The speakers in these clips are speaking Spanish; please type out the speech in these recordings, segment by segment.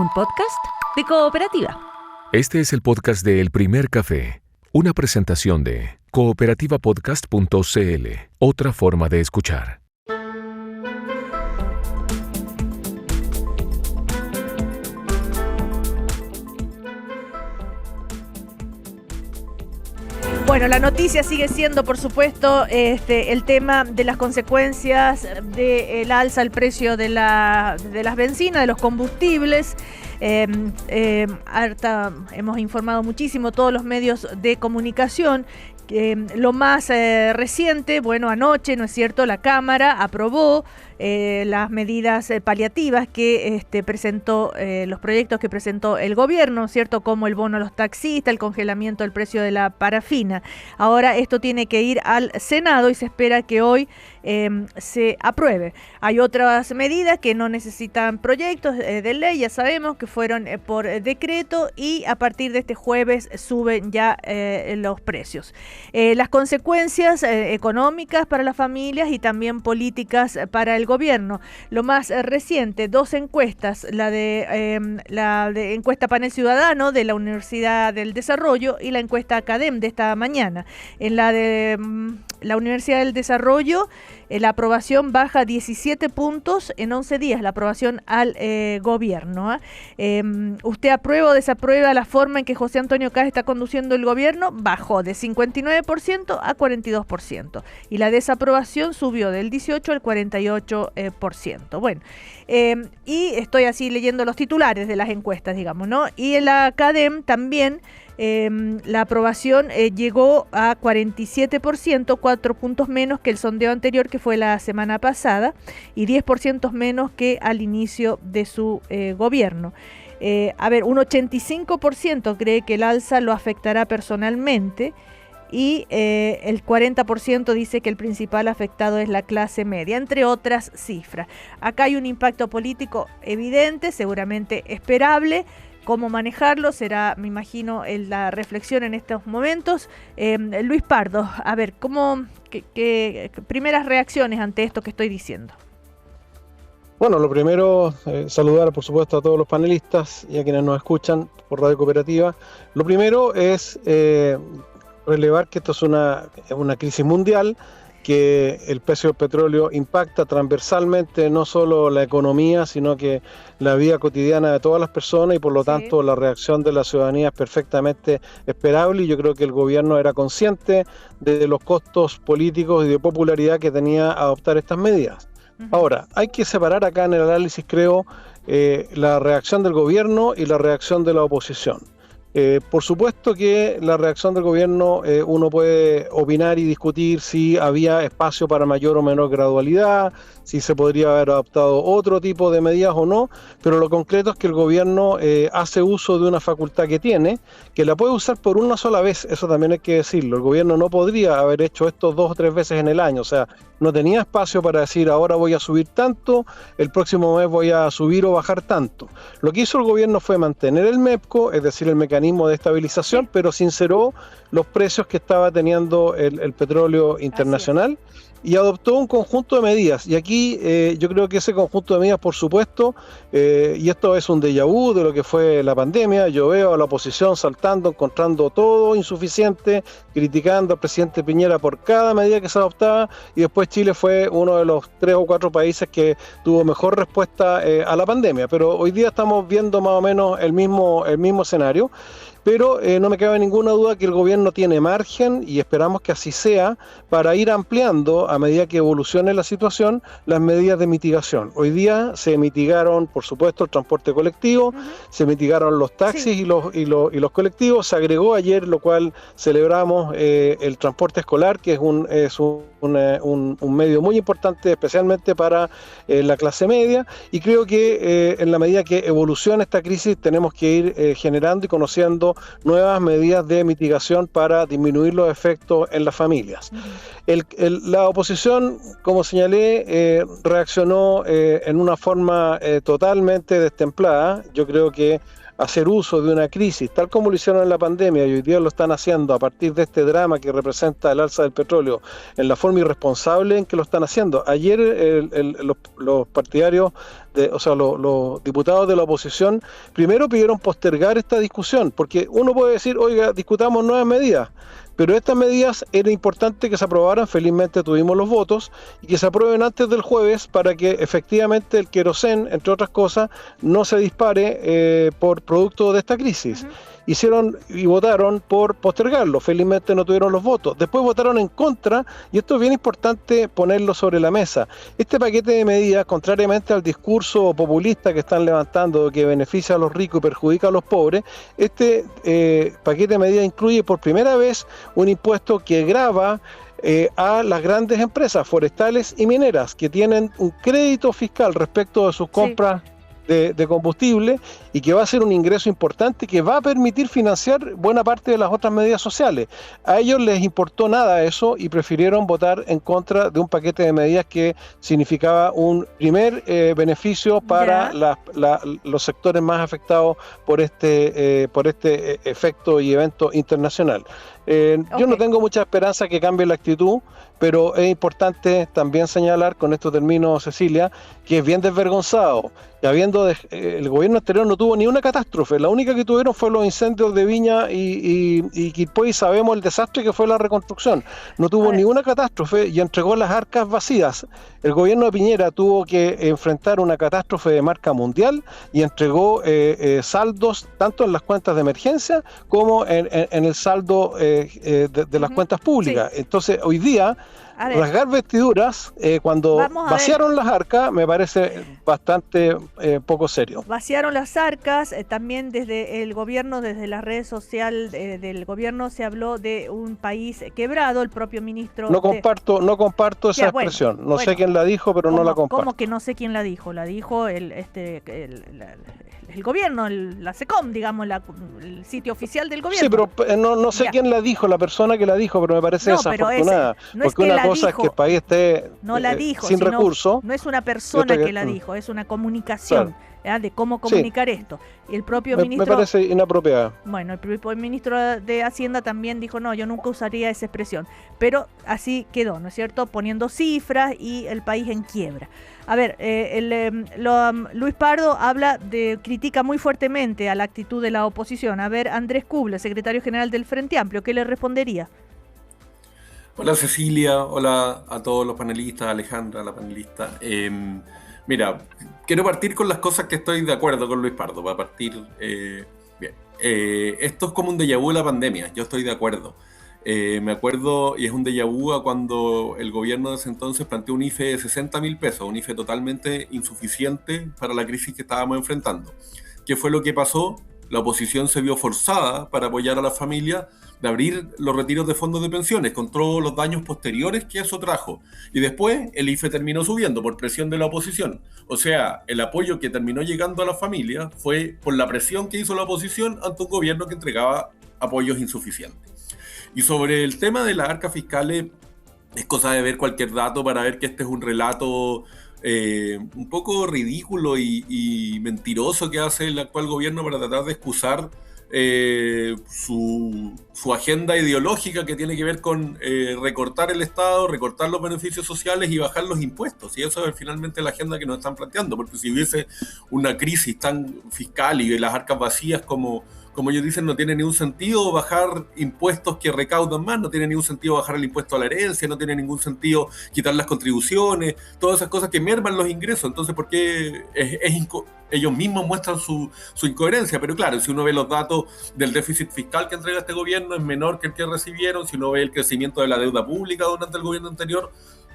un podcast de Cooperativa. Este es el podcast de El Primer Café, una presentación de cooperativapodcast.cl, otra forma de escuchar. Bueno, la noticia sigue siendo, por supuesto, el tema de las consecuencias del alza al precio de las bencinas, de los combustibles. Hemos informado muchísimo todos los medios de comunicación. Lo más reciente, bueno, anoche, ¿no es cierto?, la Cámara aprobó las medidas paliativas que presentó, los proyectos que presentó el gobierno, ¿cierto?, como el bono a los taxistas, el congelamiento del precio de la parafina. Ahora esto tiene que ir al Senado y se espera que hoy se apruebe. Hay otras medidas que no necesitan proyectos de ley, ya sabemos que fueron por decreto, y a partir de este jueves suben ya los precios. Las consecuencias económicas para las familias y también políticas para el gobierno. Lo más reciente, dos encuestas, la de encuesta Panel Ciudadano de la Universidad del Desarrollo y la encuesta Academ de esta mañana. En la de la Universidad del Desarrollo, la aprobación baja 17 puntos en 11 días, la aprobación al gobierno. ¿Usted aprueba o desaprueba la forma en que José Antonio Kast está conduciendo el gobierno? Bajó de 59% a 42%. Y la desaprobación subió del 18% al 48%. Bueno, y estoy así leyendo los titulares de las encuestas, digamos, ¿no? Y en la Academ también la aprobación llegó a 47%, 4 puntos menos que el sondeo anterior, que fue la semana pasada, y 10% menos que al inicio de su gobierno. Un 85% cree que el alza lo afectará personalmente, y el 40% dice que el principal afectado es la clase media, entre otras cifras. Acá hay un impacto político evidente, seguramente esperable. Cómo manejarlo será, me imagino, la reflexión en estos momentos. Luis Pardo, a ver, ¿qué primeras reacciones ante esto que estoy diciendo? Bueno, lo primero, saludar por supuesto a todos los panelistas y a quienes nos escuchan por Radio Cooperativa. Lo primero es relevar que esto es una crisis mundial, que el precio del petróleo impacta transversalmente no solo la economía, sino que la vida cotidiana de todas las personas, y por lo tanto la reacción de la ciudadanía es perfectamente esperable, y yo creo que el gobierno era consciente de los costos políticos y de popularidad que tenía adoptar estas medidas. Ahora, hay que separar acá en el análisis, creo, la reacción del gobierno y la reacción de la oposición. Por supuesto que la reacción del gobierno, uno puede opinar y discutir si había espacio para mayor o menor gradualidad, si se podría haber adoptado otro tipo de medidas o no, pero lo concreto es que el gobierno hace uso de una facultad que tiene, que la puede usar por una sola vez. Eso también hay que decirlo. El gobierno no podría haber hecho esto 2 o 3 veces en el año, o sea, no tenía espacio para decir ahora voy a subir tanto, el próximo mes voy a subir o bajar tanto. Lo que hizo el gobierno fue mantener el MEPCO, es decir, el mecanismo de estabilización, pero sinceró los precios que estaba teniendo el petróleo internacional, y adoptó un conjunto de medidas. Y aquí yo creo que ese conjunto de medidas, por supuesto, y esto es un déjà vu de lo que fue la pandemia, yo veo a la oposición saltando, encontrando todo insuficiente, criticando al presidente Piñera por cada medida que se adoptaba, y después Chile fue uno de los 3 o 4 países que tuvo mejor respuesta a la pandemia. Pero hoy día estamos viendo más o menos el mismo escenario. Pero no me cabe ninguna duda que el gobierno tiene margen, y esperamos que así sea, para ir ampliando a medida que evolucione la situación las medidas de mitigación. Hoy día se mitigaron, por supuesto, el transporte colectivo, se mitigaron los taxis y los colectivos, se agregó ayer, lo cual celebramos, el transporte escolar, que es un medio muy importante, especialmente para la clase media, y creo que en la medida que evoluciona esta crisis tenemos que ir generando y conociendo nuevas medidas de mitigación para disminuir los efectos en las familias. La oposición, como señalé, reaccionó en una forma totalmente destemplada. Yo creo que hacer uso de una crisis, tal como lo hicieron en la pandemia y hoy día lo están haciendo a partir de este drama que representa el alza del petróleo, en la forma irresponsable en que lo están haciendo. Ayer los partidarios o sea, los diputados de la oposición, primero pidieron postergar esta discusión, porque uno puede decir, oiga, discutamos nuevas medidas, pero estas medidas era importante que se aprobaran, felizmente tuvimos los votos, y que se aprueben antes del jueves para que efectivamente el querosén, entre otras cosas, no se dispare por producto de esta crisis. Hicieron y votaron por postergarlo, felizmente no tuvieron los votos. Después votaron en contra, y esto es bien importante ponerlo sobre la mesa. Este paquete de medidas, contrariamente al discurso populista que están levantando, que beneficia a los ricos y perjudica a los pobres, este paquete de medidas incluye por primera vez un impuesto que grava a las grandes empresas forestales y mineras que tienen un crédito fiscal respecto de sus compras de combustible, y que va a ser un ingreso importante que va a permitir financiar buena parte de las otras medidas sociales. A ellos les importó nada eso y prefirieron votar en contra de un paquete de medidas que significaba un primer beneficio para los sectores más afectados por este efecto y evento internacional. Yo no tengo mucha esperanza que cambie la actitud, pero es importante también señalar, con esto termino, Cecilia, que es bien desvergonzado. El gobierno anterior no tuvo ni una catástrofe, la única que tuvieron fue los incendios de Viña y Quilpué, y sabemos el desastre que fue la reconstrucción. No tuvo ni una catástrofe y entregó las arcas vacías. El gobierno de Piñera tuvo que enfrentar una catástrofe de marca mundial y entregó saldos tanto en las cuentas de emergencia como en el saldo de las cuentas públicas. Sí. Entonces, hoy día, rasgar vestiduras cuando vaciaron las arcas me parece bastante poco serio. Vaciaron las arcas, también desde el gobierno, desde las redes sociales del gobierno se habló de un país quebrado. El propio ministro... No comparto esa expresión. No sé quién la dijo, pero no la comparto. ¿Cómo que no sé quién la dijo? La dijo el gobierno, la SECOM, digamos, el sitio oficial del gobierno. Sí, pero no sé quién la dijo, la persona que la dijo, pero me parece desafortunada. Porque una cosa es que el país esté sin recursos. No es una persona que la dijo, es una comunicación de cómo comunicar esto. Y el propio ministro... Me parece inapropiada. Bueno, el ministro de Hacienda también dijo, no, yo nunca usaría esa expresión. Pero así quedó, ¿no es cierto? Poniendo cifras y el país en quiebra. A ver, Luis Pardo critica muy fuertemente a la actitud de la oposición. A ver, Andrés Kubler, secretario general del Frente Amplio, ¿qué le respondería? Hola Cecilia, hola a todos los panelistas, Alejandra, la panelista. Mira, quiero partir con las cosas que estoy de acuerdo con Luis Pardo, para partir bien. Esto es como un déjà vu de la pandemia, yo estoy de acuerdo. Me acuerdo, y es un déjà vu a cuando el gobierno de ese entonces planteó un IFE de 60.000 pesos, un IFE totalmente insuficiente para la crisis que estábamos enfrentando. ¿Qué fue lo que pasó? La oposición se vio forzada para apoyar a las familias de abrir los retiros de fondos de pensiones con todos los daños posteriores que eso trajo. Y después el IFE terminó subiendo por presión de la oposición. O sea, el apoyo que terminó llegando a las familias fue por la presión que hizo la oposición ante un gobierno que entregaba apoyos insuficientes. Y sobre el tema de las arcas fiscales, es cosa de ver cualquier dato para ver que este es un relato un poco ridículo y mentiroso que hace el actual gobierno para tratar de excusar su agenda ideológica que tiene que ver con recortar el Estado, recortar los beneficios sociales y bajar los impuestos. Y eso es finalmente la agenda que nos están planteando, porque si hubiese una crisis tan fiscal y las arcas vacías como ellos dicen, no tiene ningún sentido bajar impuestos que recaudan más, no tiene ningún sentido bajar el impuesto a la herencia, no tiene ningún sentido quitar las contribuciones, todas esas cosas que merman los ingresos. Entonces, ¿por qué ellos mismos muestran su incoherencia? Pero claro, si uno ve los datos del déficit fiscal que entrega este gobierno, es menor que el que recibieron. Si uno ve el crecimiento de la deuda pública durante el gobierno anterior,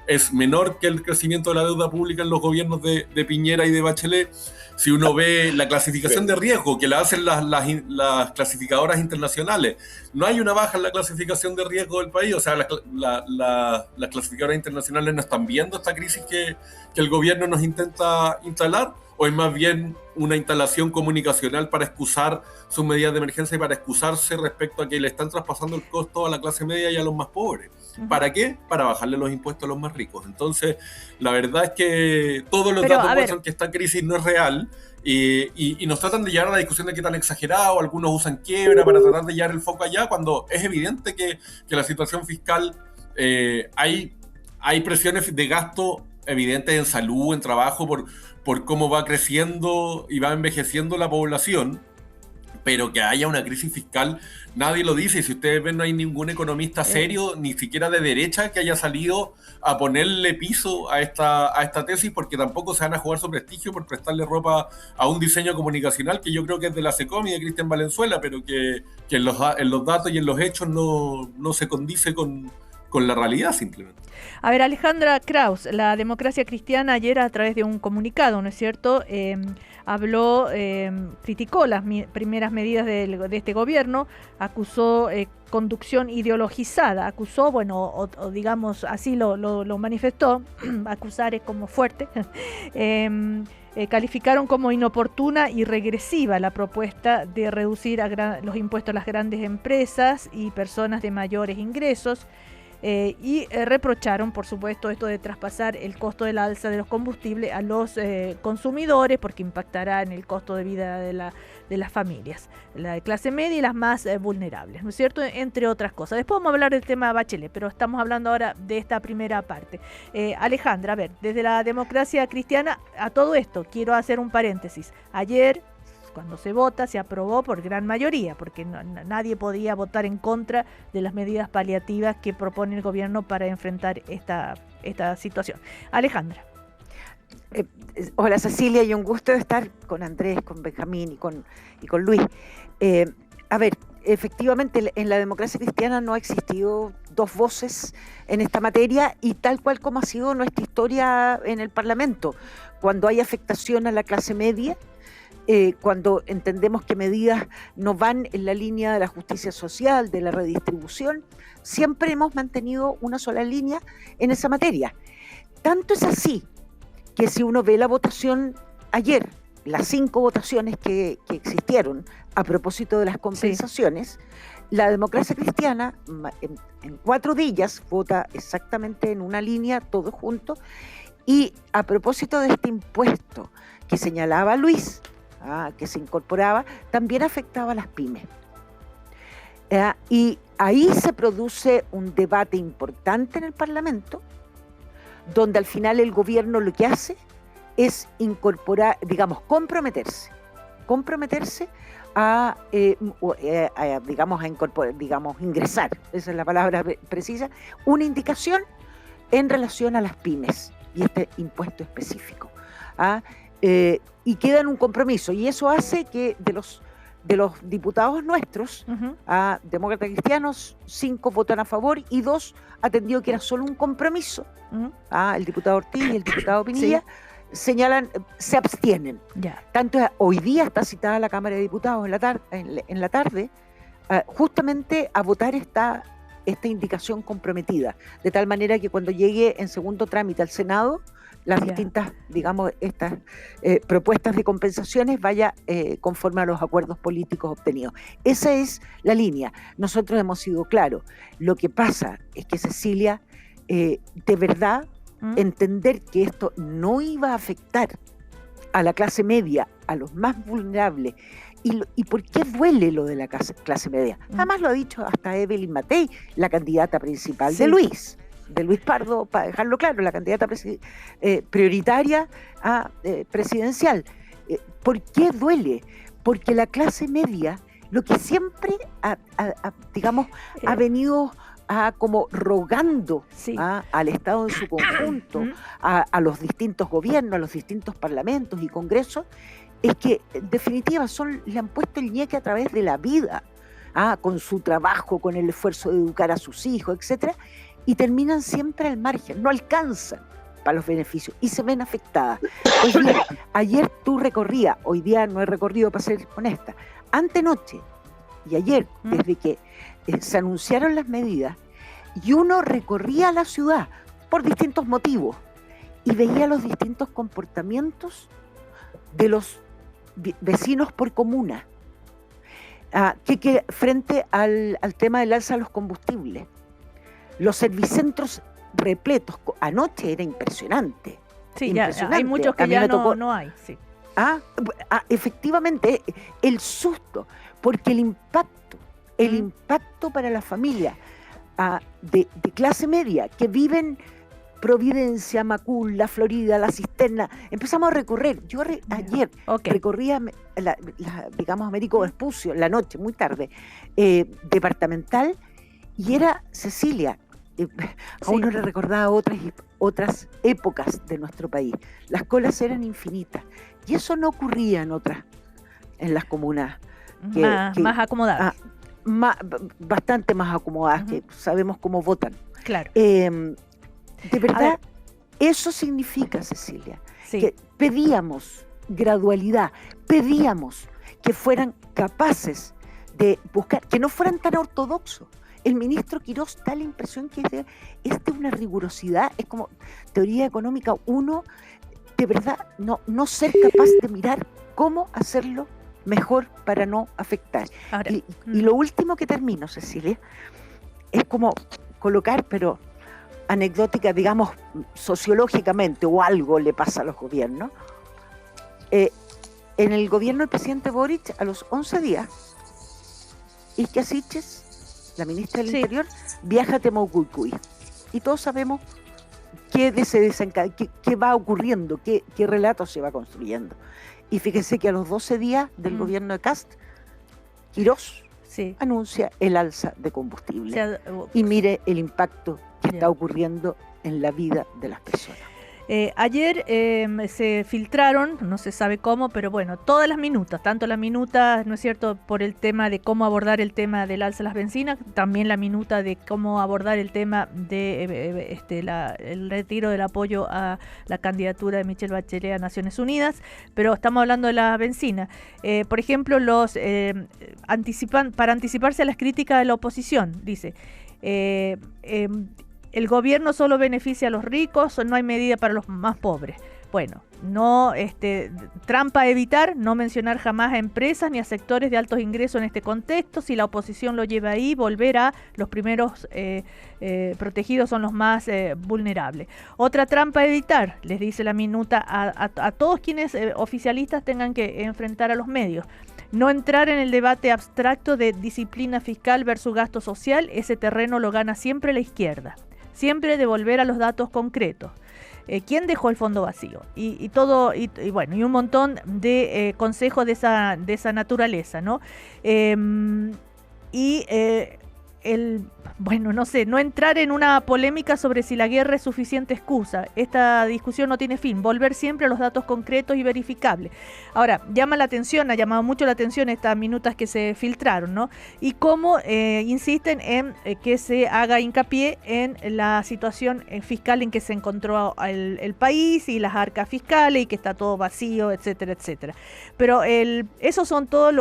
es menor que el crecimiento de la deuda pública en los gobiernos de Piñera y de Bachelet. Si uno ve la clasificación de riesgo que la hacen las clasificadoras internacionales, no hay una baja en la clasificación de riesgo del país. O sea, las clasificadoras internacionales no están viendo esta crisis que el gobierno nos intenta instalar, o es más bien una instalación comunicacional para excusar sus medidas de emergencia y para excusarse respecto a que le están traspasando el costo a la clase media y a los más pobres. ¿Para qué? Para bajarle los impuestos a los más ricos. Entonces, la verdad es que todos los datos muestran que esta crisis no es real y nos tratan de llevar a la discusión de qué tan exagerado, algunos usan quiebra para tratar de llevar el foco allá, cuando es evidente que la situación fiscal, hay presiones de gasto evidentes en salud, en trabajo, por cómo va creciendo y va envejeciendo la población, pero que haya una crisis fiscal, nadie lo dice. Si ustedes ven, no hay ningún economista serio, ni siquiera de derecha, que haya salido a ponerle piso a esta tesis, porque tampoco se van a jugar su prestigio por prestarle ropa a un diseño comunicacional que yo creo que es de la SECOM y de Cristian Valenzuela, pero que en los datos y en los hechos no se condice con la realidad, simplemente. A ver, Alejandra Kraus, la Democracia Cristiana ayer a través de un comunicado, ¿no es cierto?, habló, criticó las primeras medidas de este gobierno, acusó conducción ideologizada, acusó, bueno, o digamos así lo manifestó, acusar es como fuerte, calificaron como inoportuna y regresiva la propuesta de reducir los impuestos a las grandes empresas y personas de mayores ingresos. Y reprocharon, por supuesto, esto de traspasar el costo del alza de los combustibles a los consumidores, porque impactará en el costo de vida de las familias, la de clase media y las más vulnerables, ¿no es cierto?, entre otras cosas. Después vamos a hablar del tema Bachelet, pero estamos hablando ahora de esta primera parte. Alejandra, a ver, desde la Democracia Cristiana a todo esto, quiero hacer un paréntesis. Ayer, cuando se vota, se aprobó por gran mayoría, porque nadie podía votar en contra de las medidas paliativas que propone el gobierno para enfrentar esta situación. Alejandra. Hola Cecilia, y un gusto de estar con Andrés, con Benjamín y con Luis. A ver, efectivamente en la Democracia Cristiana no ha existido dos voces en esta materia, y tal cual como ha sido nuestra historia en el Parlamento, cuando hay afectación a la clase media, cuando entendemos que medidas no van en la línea de la justicia social, de la redistribución, siempre hemos mantenido una sola línea en esa materia. Tanto es así que si uno ve la votación ayer, las 5 votaciones que existieron a propósito de las compensaciones, la Democracia Cristiana en 4 de ellas vota exactamente en una línea, todos juntos, y a propósito de este impuesto que señalaba Luis, que se incorporaba, también afectaba a las pymes. Y ahí se produce un debate importante en el Parlamento, donde al final el gobierno lo que hace es incorporar, digamos, comprometerse a ingresar, esa es la palabra precisa, una indicación en relación a las pymes y este impuesto específico. Y queda en un compromiso, y eso hace que de los diputados nuestros, demócratas cristianos, 5 votan a favor y 2 atendió que era solo un compromiso. El diputado Ortiz y el diputado Pinilla señalan, se abstienen. Tanto hoy día está citada la Cámara de Diputados en la tarde, justamente a votar esta indicación comprometida, de tal manera que cuando llegue en segundo trámite al Senado, las distintas, digamos, estas propuestas de compensaciones vaya conforme a los acuerdos políticos obtenidos. Esa es la línea. Nosotros hemos sido claros. Lo que pasa es que, Cecilia, de verdad, entender que esto no iba a afectar a la clase media, a los más vulnerables, ¿y por qué duele lo de la clase media? Además lo ha dicho hasta Evelyn Matei, la candidata principal de Luis Pardo, para dejarlo claro, la candidata prioritaria presidencial. ¿Por qué duele? Porque la clase media, lo que siempre ha venido como rogando al Estado en su conjunto, a los distintos gobiernos, a los distintos parlamentos y congresos, es que en definitiva le han puesto el ñeque a través de la vida, con su trabajo, con el esfuerzo de educar a sus hijos, etcétera, y terminan siempre al margen, no alcanzan para los beneficios y se ven afectadas. Pues bien, ayer tú recorrías, hoy día no he recorrido, para ser honesta, antenoche y ayer, desde que se anunciaron las medidas, y uno recorría la ciudad por distintos motivos y veía los distintos comportamientos de los vecinos por comuna, que frente al tema del alza de los combustibles. Los servicentros repletos. Anoche era impresionante. Sí, impresionante. Ya, hay muchos que ya no hay. Sí. Efectivamente, el susto, porque el impacto para la familia de clase media, que viven Providencia, Macul, La Florida, La Cisterna, empezamos a recorrer. Yo ayer recorría, digamos, Américo Vespucio, la noche, muy tarde, departamental, y era Cecilia. A uno le recordaba otras épocas de nuestro país. Las colas eran infinitas, y eso no ocurría en las comunas más acomodadas. Bastante más acomodadas, que sabemos cómo votan. Claro. De verdad, eso significa, Cecilia, que pedíamos gradualidad, pedíamos que fueran capaces de buscar, que no fueran tan ortodoxos. El ministro Quirós da la impresión que es de una rigurosidad, es como teoría económica 1, de verdad, no ser capaz de mirar cómo hacerlo mejor para no afectar. Ahora, y lo último que termino, Cecilia, es como colocar, pero anecdótica, digamos, sociológicamente, o algo le pasa a los gobiernos. En el gobierno del presidente Boric, a los 11 días, Isquia Siches, la ministra del Interior, viaja a Temaucuicui. Y todos sabemos qué va ocurriendo, qué relato se va construyendo. Y fíjese que a los 12 días del gobierno de Kast, Quirós anuncia el alza de combustible. Y mire el impacto que está ocurriendo en la vida de las personas. Ayer se filtraron, no se sabe cómo, pero bueno, todas las minutas, tanto las minutas, ¿no es cierto?, por el tema de cómo abordar el tema del alza de las bencinas, también la minuta de cómo abordar el tema de el retiro del apoyo a la candidatura de Michelle Bachelet a Naciones Unidas, pero estamos hablando de la bencina. Por ejemplo, para anticiparse a las críticas de la oposición, dice... el gobierno solo beneficia a los ricos, no hay medida para los más pobres. Bueno, trampa a evitar, no mencionar jamás a empresas ni a sectores de altos ingresos en este contexto. Si la oposición lo lleva ahí, volver a los primeros protegidos son los más vulnerables. Otra trampa a evitar, les dice la minuta, a todos quienes oficialistas tengan que enfrentar a los medios. No entrar en el debate abstracto de disciplina fiscal versus gasto social, ese terreno lo gana siempre la izquierda. Siempre devolver a los datos concretos. ¿Quién dejó el fondo vacío? Y un montón de consejos de esa naturaleza, ¿no? No entrar en una polémica sobre si la guerra es suficiente excusa. Esta discusión no tiene fin. Volver siempre a los datos concretos y verificables. Ahora, ha llamado mucho la atención estas minutas que se filtraron, ¿no? Y cómo insisten en que se haga hincapié en la situación fiscal en que se encontró el país y las arcas fiscales y que está todo vacío, etcétera, etcétera. Pero esos son todos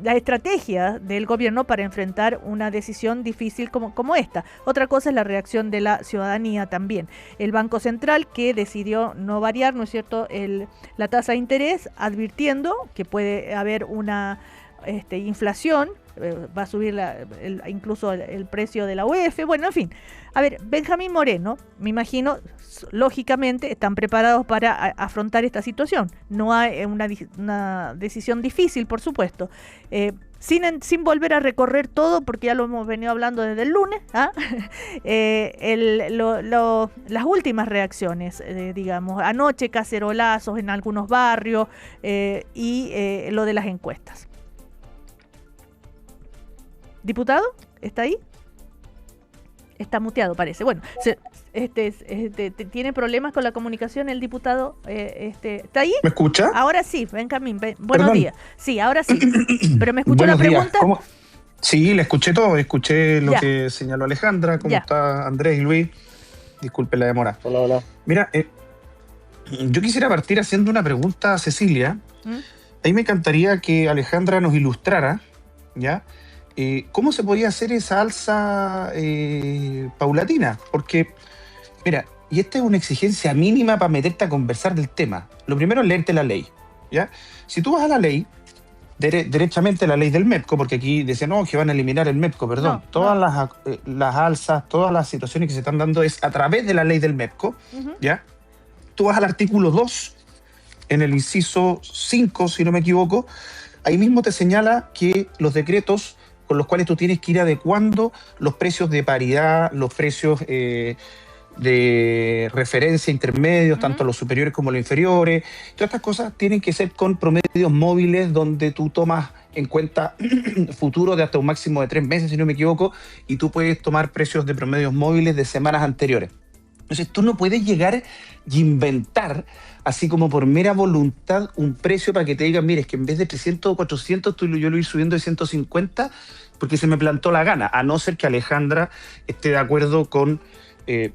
la estrategia del gobierno para enfrentar una decisión difícil como esta. Otra cosa es la reacción de la ciudadanía también. El Banco Central, que decidió no variar, ¿no es cierto?, la tasa de interés, advirtiendo que puede haber una inflación, va a subir incluso el precio de la UEF. Bueno, en fin. A ver, Benjamín Moreno, me imagino, lógicamente están preparados para afrontar esta situación. No hay una decisión difícil, por supuesto. Sin volver a recorrer todo, porque ya lo hemos venido hablando desde el lunes, las últimas reacciones, digamos, anoche cacerolazos en algunos barrios y lo de las encuestas. ¿Diputado? ¿Está ahí? Está muteado, parece. Bueno, ¿tiene problemas con la comunicación el diputado? ¿Está ahí? ¿Me escucha? Ahora sí, Benjamín. Buenos días. Sí, ahora sí. ¿Pero me escuchó la pregunta? ¿Cómo? Sí, le escuché todo. Escuché lo que señaló Alejandra. ¿Cómo está Andrés y Luis? Disculpe la demora. Hola. Mira, yo quisiera partir haciendo una pregunta a Cecilia. Ahí me encantaría que Alejandra nos ilustrara, ¿ya?, ¿cómo se podía hacer esa alza paulatina? Porque, mira, y esta es una exigencia mínima para meterte a conversar del tema. Lo primero es leerte la ley, ¿ya? Si tú vas a la ley, derechamente la ley del MEPCO, porque aquí decían, no, que van a eliminar el MEPCO, perdón. Todas las alzas, todas las situaciones que se están dando es a través de la ley del MEPCO, ¿ya? Tú vas al artículo 2, en el inciso 5, si no me equivoco, ahí mismo te señala que los decretos con los cuales tú tienes que ir adecuando los precios de paridad, los precios de referencia intermedios, tanto los superiores como los inferiores. Todas estas cosas tienen que ser con promedios móviles donde tú tomas en cuenta futuros de hasta un máximo de 3 meses, si no me equivoco, y tú puedes tomar precios de promedios móviles de semanas anteriores. Entonces tú no puedes llegar y inventar, así como por mera voluntad, un precio para que te digan, mire, es que en vez de 300 o 400, yo lo voy a ir subiendo de 150 porque se me plantó la gana, a no ser que Alejandra esté de acuerdo con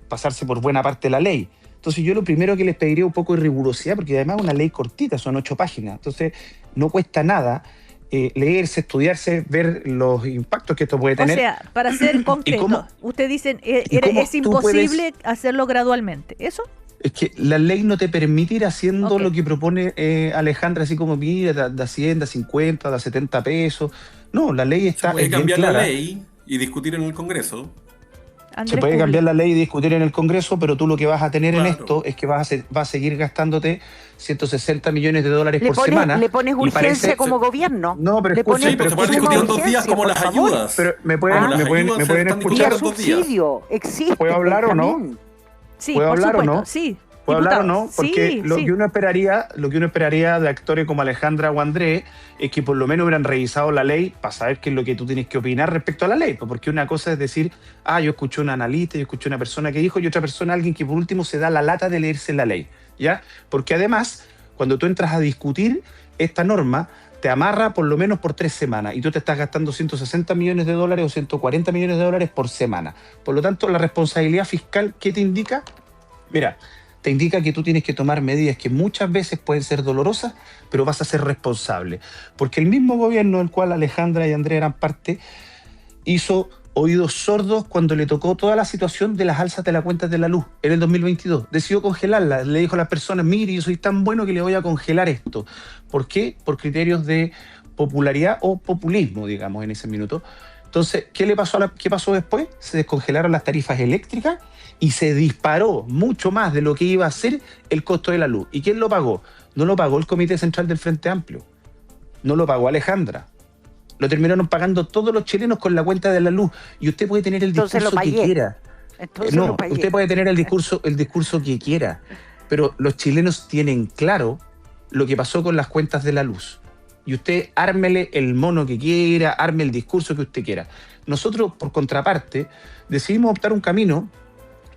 pasarse por buena parte de la ley. Entonces yo lo primero que les pediría un poco de rigurosidad, porque además es una ley cortita, son 8 páginas, entonces no cuesta nada leerse, estudiarse, ver los impactos que esto puede tener. O sea, para ser concreto, usted dice, es imposible hacerlo gradualmente, ¿eso? Es que la ley no te permite ir haciendo Ok. lo que propone Alejandra, así como, mira, da 100, da 50, da 70 pesos. No, la ley Se está puede es bien cambiar clara. la ley y discutir en el Congreso. Andrés Se puede Publi. cambiar la ley y discutir en el Congreso, pero tú lo que vas a tener en Claro. esto es que vas a seguir gastándote 160 millones de dólares Le por pones, semana. le pones y urgencia parece- como gobierno. No, pero Le escucha, pones Sí, pues se puede escucha, discutir en 2 urgencia, días como por las favor. ayudas. Pero me Como pueden las ayudas se escuchar. están Vía discutiendo en 2 días. subsidio, existe. ¿Puedo hablar o no? Benjamín. Sí, ¿Puedo por hablar o supuesto, no? sí. ¿Puedo hablar o diputado. no? Porque Sí, lo sí. que uno esperaría de actores como Alejandra o Andrés es que por lo menos hubieran revisado la ley para saber qué es lo que tú tienes que opinar respecto a la ley. Porque una cosa es decir, yo escuché a un analista, yo escuché a una persona que dijo, y otra persona, alguien que por último se da la lata de leerse la ley, ¿ya? Porque además, cuando tú entras a discutir esta norma, te amarra por lo menos por 3 semanas y tú te estás gastando 160 millones de dólares o 140 millones de dólares por semana. Por lo tanto, la responsabilidad fiscal, ¿qué te indica? Mira, te indica que tú tienes que tomar medidas que muchas veces pueden ser dolorosas, pero vas a ser responsable. Porque el mismo gobierno del cual Alejandra y Andrea eran parte hizo oídos sordos cuando le tocó toda la situación de las alzas de las cuentas de la luz en el 2022. Decidió congelarlas. Le dijo a las personas, mire, yo soy tan bueno que le voy a congelar esto. ¿Por qué? Por criterios de popularidad o populismo, digamos, en ese minuto. Entonces, ¿qué pasó después? Se descongelaron las tarifas eléctricas y se disparó mucho más de lo que iba a ser el costo de la luz. ¿Y quién lo pagó? No lo pagó el Comité Central del Frente Amplio. No lo pagó Alejandra. Lo terminaron pagando todos los chilenos con la cuenta de la luz. Y usted puede tener el Entonces discurso lo que pagué. quiera. Entonces No, lo pagué. usted puede tener el discurso que quiera. Pero los chilenos tienen claro lo que pasó con las cuentas de la luz. Y usted ármele el mono que quiera, arme el discurso que usted quiera. Nosotros, por contraparte, decidimos optar un camino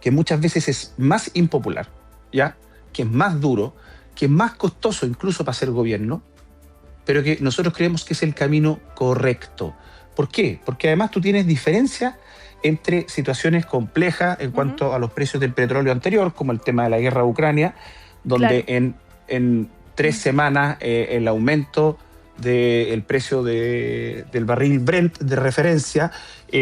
que muchas veces es más impopular, ¿ya? Que es más duro, que es más costoso incluso para ser gobierno, pero que nosotros creemos que es el camino correcto. ¿Por qué? Porque además tú tienes diferencias entre situaciones complejas en cuanto a los precios del petróleo anterior, como el tema de la guerra de Ucrania, donde en 3 semanas el aumento del precio del barril Brent de referencia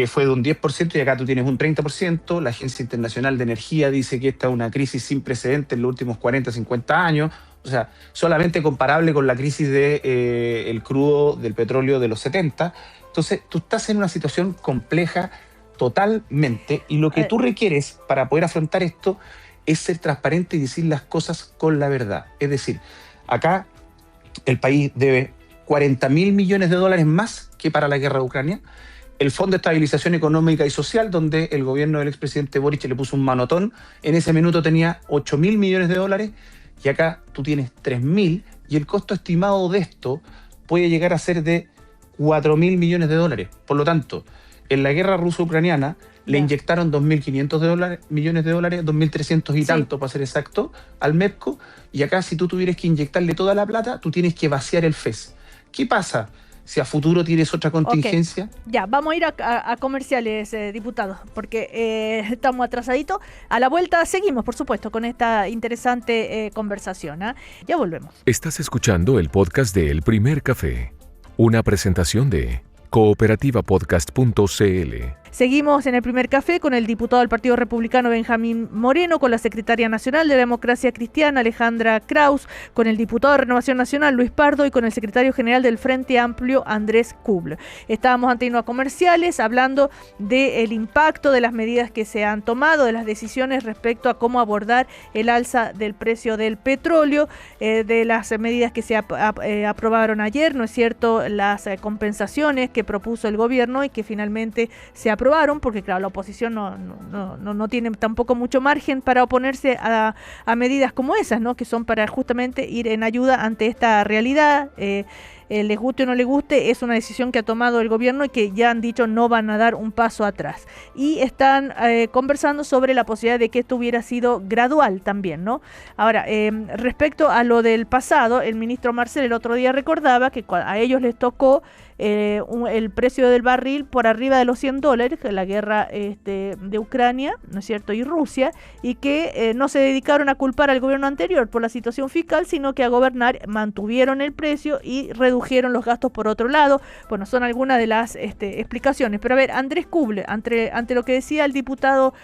fue de un 10% y acá tú tienes un 30%. La Agencia Internacional de Energía dice que esta es una crisis sin precedentes en los últimos 40, 50 años. O sea, solamente comparable con la crisis del crudo del petróleo de los 70. Entonces, tú estás en una situación compleja totalmente y lo que tú requieres para poder afrontar esto es ser transparente y decir las cosas con la verdad. Es decir, acá el país debe 40.000 millones de dólares más que para la guerra de Ucrania. El Fondo de Estabilización Económica y Social, donde el gobierno del expresidente Boric le puso un manotón, en ese minuto tenía 8.000 millones de dólares y acá tú tienes 3.000 y el costo estimado de esto puede llegar a ser de 4.000 millones de dólares. Por lo tanto, en la guerra ruso-ucraniana le inyectaron 2.500 millones de dólares, 2.300 y tanto para ser exacto, al MEPCO, y acá si tú tuvieras que inyectarle toda la plata, tú tienes que vaciar el FES. ¿Qué pasa si a futuro tienes otra contingencia? Ya, vamos a ir a comerciales, diputados, porque estamos atrasaditos. A la vuelta seguimos, por supuesto, con esta interesante conversación. Ya volvemos. Estás escuchando el podcast de El Primer Café, una presentación de cooperativapodcast.cl. Seguimos en el primer café con el diputado del Partido Republicano Benjamín Moreno, con la secretaria nacional de la Democracia Cristiana Alejandra Kraus, con el diputado de Renovación Nacional Luis Pardo y con el secretario general del Frente Amplio Andrés Kubler. Estábamos ante unos comerciales hablando del impacto de las medidas que se han tomado, de las decisiones respecto a cómo abordar el alza del precio del petróleo, de las medidas que se aprobaron ayer, ¿no es cierto?, las compensaciones que propuso el gobierno y que finalmente se aprobaron, porque claro, la oposición no tiene tampoco mucho margen para oponerse a medidas como esas, ¿no?, que son para justamente ir en ayuda ante esta realidad. Les guste o no les guste, es una decisión que ha tomado el gobierno y que ya han dicho no van a dar un paso atrás. Y están conversando sobre la posibilidad de que esto hubiera sido gradual también, ¿no? Ahora, respecto a lo del pasado, el ministro Marcel el otro día recordaba que a ellos les tocó el precio del barril por arriba de los $100, la guerra de Ucrania, ¿no es cierto?, y Rusia, y que no se dedicaron a culpar al gobierno anterior por la situación fiscal, sino que a gobernar mantuvieron el precio y redujeron los gastos por otro lado. Bueno, son algunas de las explicaciones. Pero a ver, Andrés Kubler, ante lo que decía el diputado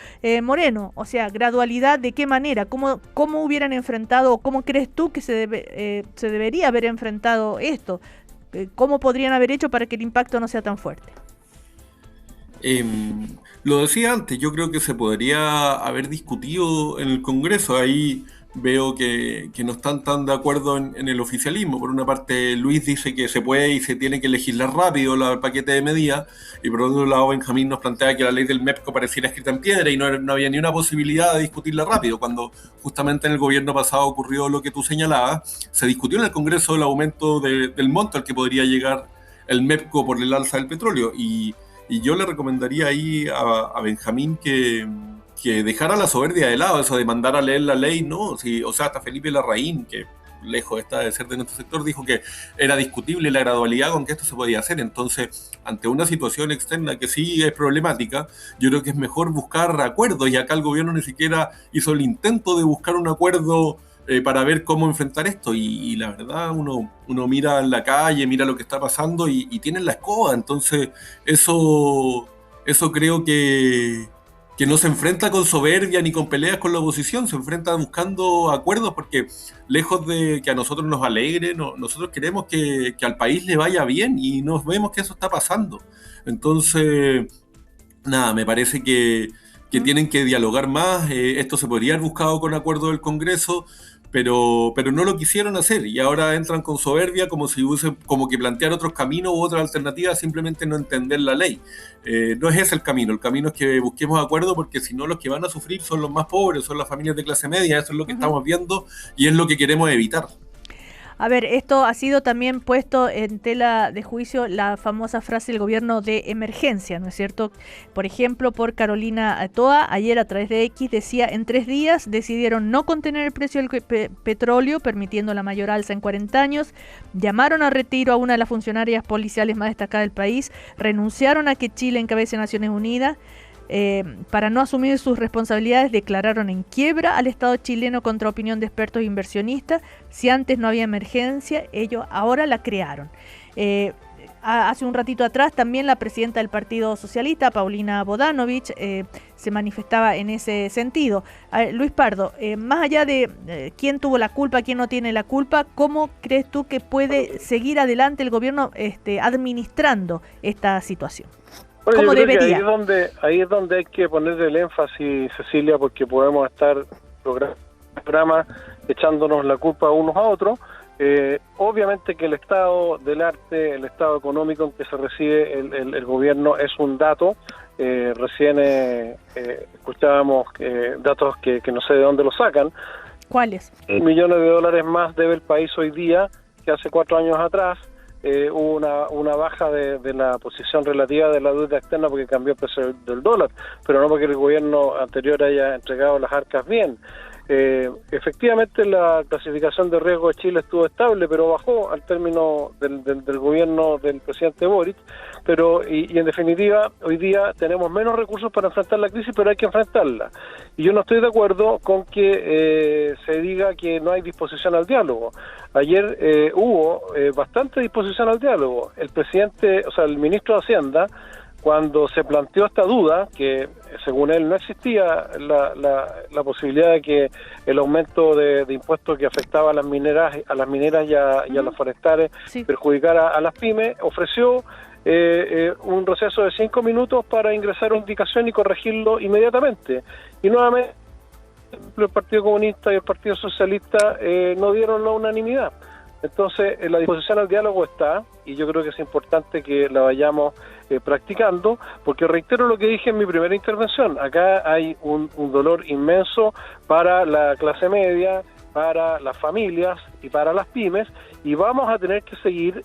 Moreno, o sea, gradualidad, ¿de qué manera? ¿Cómo hubieran enfrentado, o cómo crees tú que se debería haber enfrentado esto? ¿Cómo podrían haber hecho para que el impacto no sea tan fuerte? Lo decía antes, yo creo que se podría haber discutido en el Congreso. Ahí veo que no están tan de acuerdo en el oficialismo. Por una parte, Luis dice que se puede y se tiene que legislar rápido el paquete de medidas, y por otro lado Benjamín nos plantea que la ley del MEPCO pareciera escrita en piedra y no había ni una posibilidad de discutirla rápido, cuando justamente en el gobierno pasado ocurrió lo que tú señalabas. Se discutió en el Congreso el aumento del monto al que podría llegar el MEPCO por el alza del petróleo, y yo le recomendaría ahí a Benjamín que dejara la soberbia de lado, eso de mandar a leer la ley, ¿no? Sí, o sea, hasta Felipe Larraín, que lejos está de ser de nuestro sector, dijo que era discutible la gradualidad con que esto se podía hacer. Entonces, ante una situación externa que sí es problemática, yo creo que es mejor buscar acuerdos, y acá el gobierno ni siquiera hizo el intento de buscar un acuerdo para ver cómo enfrentar esto, y la verdad uno mira en la calle, mira lo que está pasando y tienen la escoba. Entonces eso creo que no se enfrenta con soberbia ni con peleas con la oposición, se enfrenta buscando acuerdos, porque lejos de que a nosotros nos alegre, nosotros queremos que al país le vaya bien, y nos vemos que eso está pasando. Entonces, nada, me parece que tienen que dialogar más. Esto se podría haber buscado con acuerdo del Congreso, pero no lo quisieron hacer, y ahora entran con soberbia como que plantear otros caminos u otras alternativas, simplemente no entender la ley. No es ese el camino es que busquemos acuerdo, porque si no, los que van a sufrir son los más pobres, son las familias de clase media. Eso es lo que estamos viendo y es lo que queremos evitar. A ver, esto ha sido también puesto en tela de juicio, la famosa frase del gobierno de emergencia, ¿no es cierto? Por ejemplo, por Carolina Toa, ayer a través de X decía: en 3 días decidieron no contener el precio del petróleo, permitiendo la mayor alza en 40 años, llamaron a retiro a una de las funcionarias policiales más destacadas del país, renunciaron a que Chile encabece Naciones Unidas. Para no asumir sus responsabilidades, declararon en quiebra al Estado chileno contra opinión de expertos e inversionistas. Si antes no había emergencia, ellos ahora la crearon. Hace un ratito atrás también la presidenta del Partido Socialista, Paulina Bodanovich, se manifestaba en ese sentido. Luis Pardo, más allá de quién tuvo la culpa, quién no tiene la culpa, ¿cómo crees tú que puede seguir adelante el gobierno administrando esta situación? Bueno, ¿Cómo yo creo debería? que ahí es donde hay que poner el énfasis, Cecilia, porque podemos estar programa echándonos la culpa unos a otros. Obviamente que el estado del arte, el estado económico en que se recibe el gobierno es un dato. Recién escuchábamos datos que no sé de dónde los sacan. ¿Cuáles? Millones de dólares más debe el país hoy día que hace 4 años atrás. Hubo una baja de la posición relativa de la deuda externa porque cambió el precio del dólar, pero no porque el gobierno anterior haya entregado las arcas bien. Efectivamente la clasificación de riesgo de Chile estuvo estable, pero bajó al término del gobierno del presidente Boric, y en definitiva hoy día tenemos menos recursos para enfrentar la crisis, pero hay que enfrentarla. Y yo no estoy de acuerdo con que se diga que no hay disposición al diálogo. Ayer hubo bastante disposición al diálogo. El presidente, o sea, el ministro de Hacienda, cuando se planteó esta duda, que según él no existía la posibilidad de que el aumento de impuestos que afectaba a las mineras y a las forestales perjudicara a las pymes, ofreció un receso de 5 minutos para ingresar una indicación y corregirlo inmediatamente. Y nuevamente el Partido Comunista y el Partido Socialista no dieron la unanimidad. Entonces, la disposición al diálogo está, y yo creo que es importante que la vayamos practicando, porque reitero lo que dije en mi primera intervención, acá hay un dolor inmenso para la clase media, para las familias y para las pymes, y vamos a tener que seguir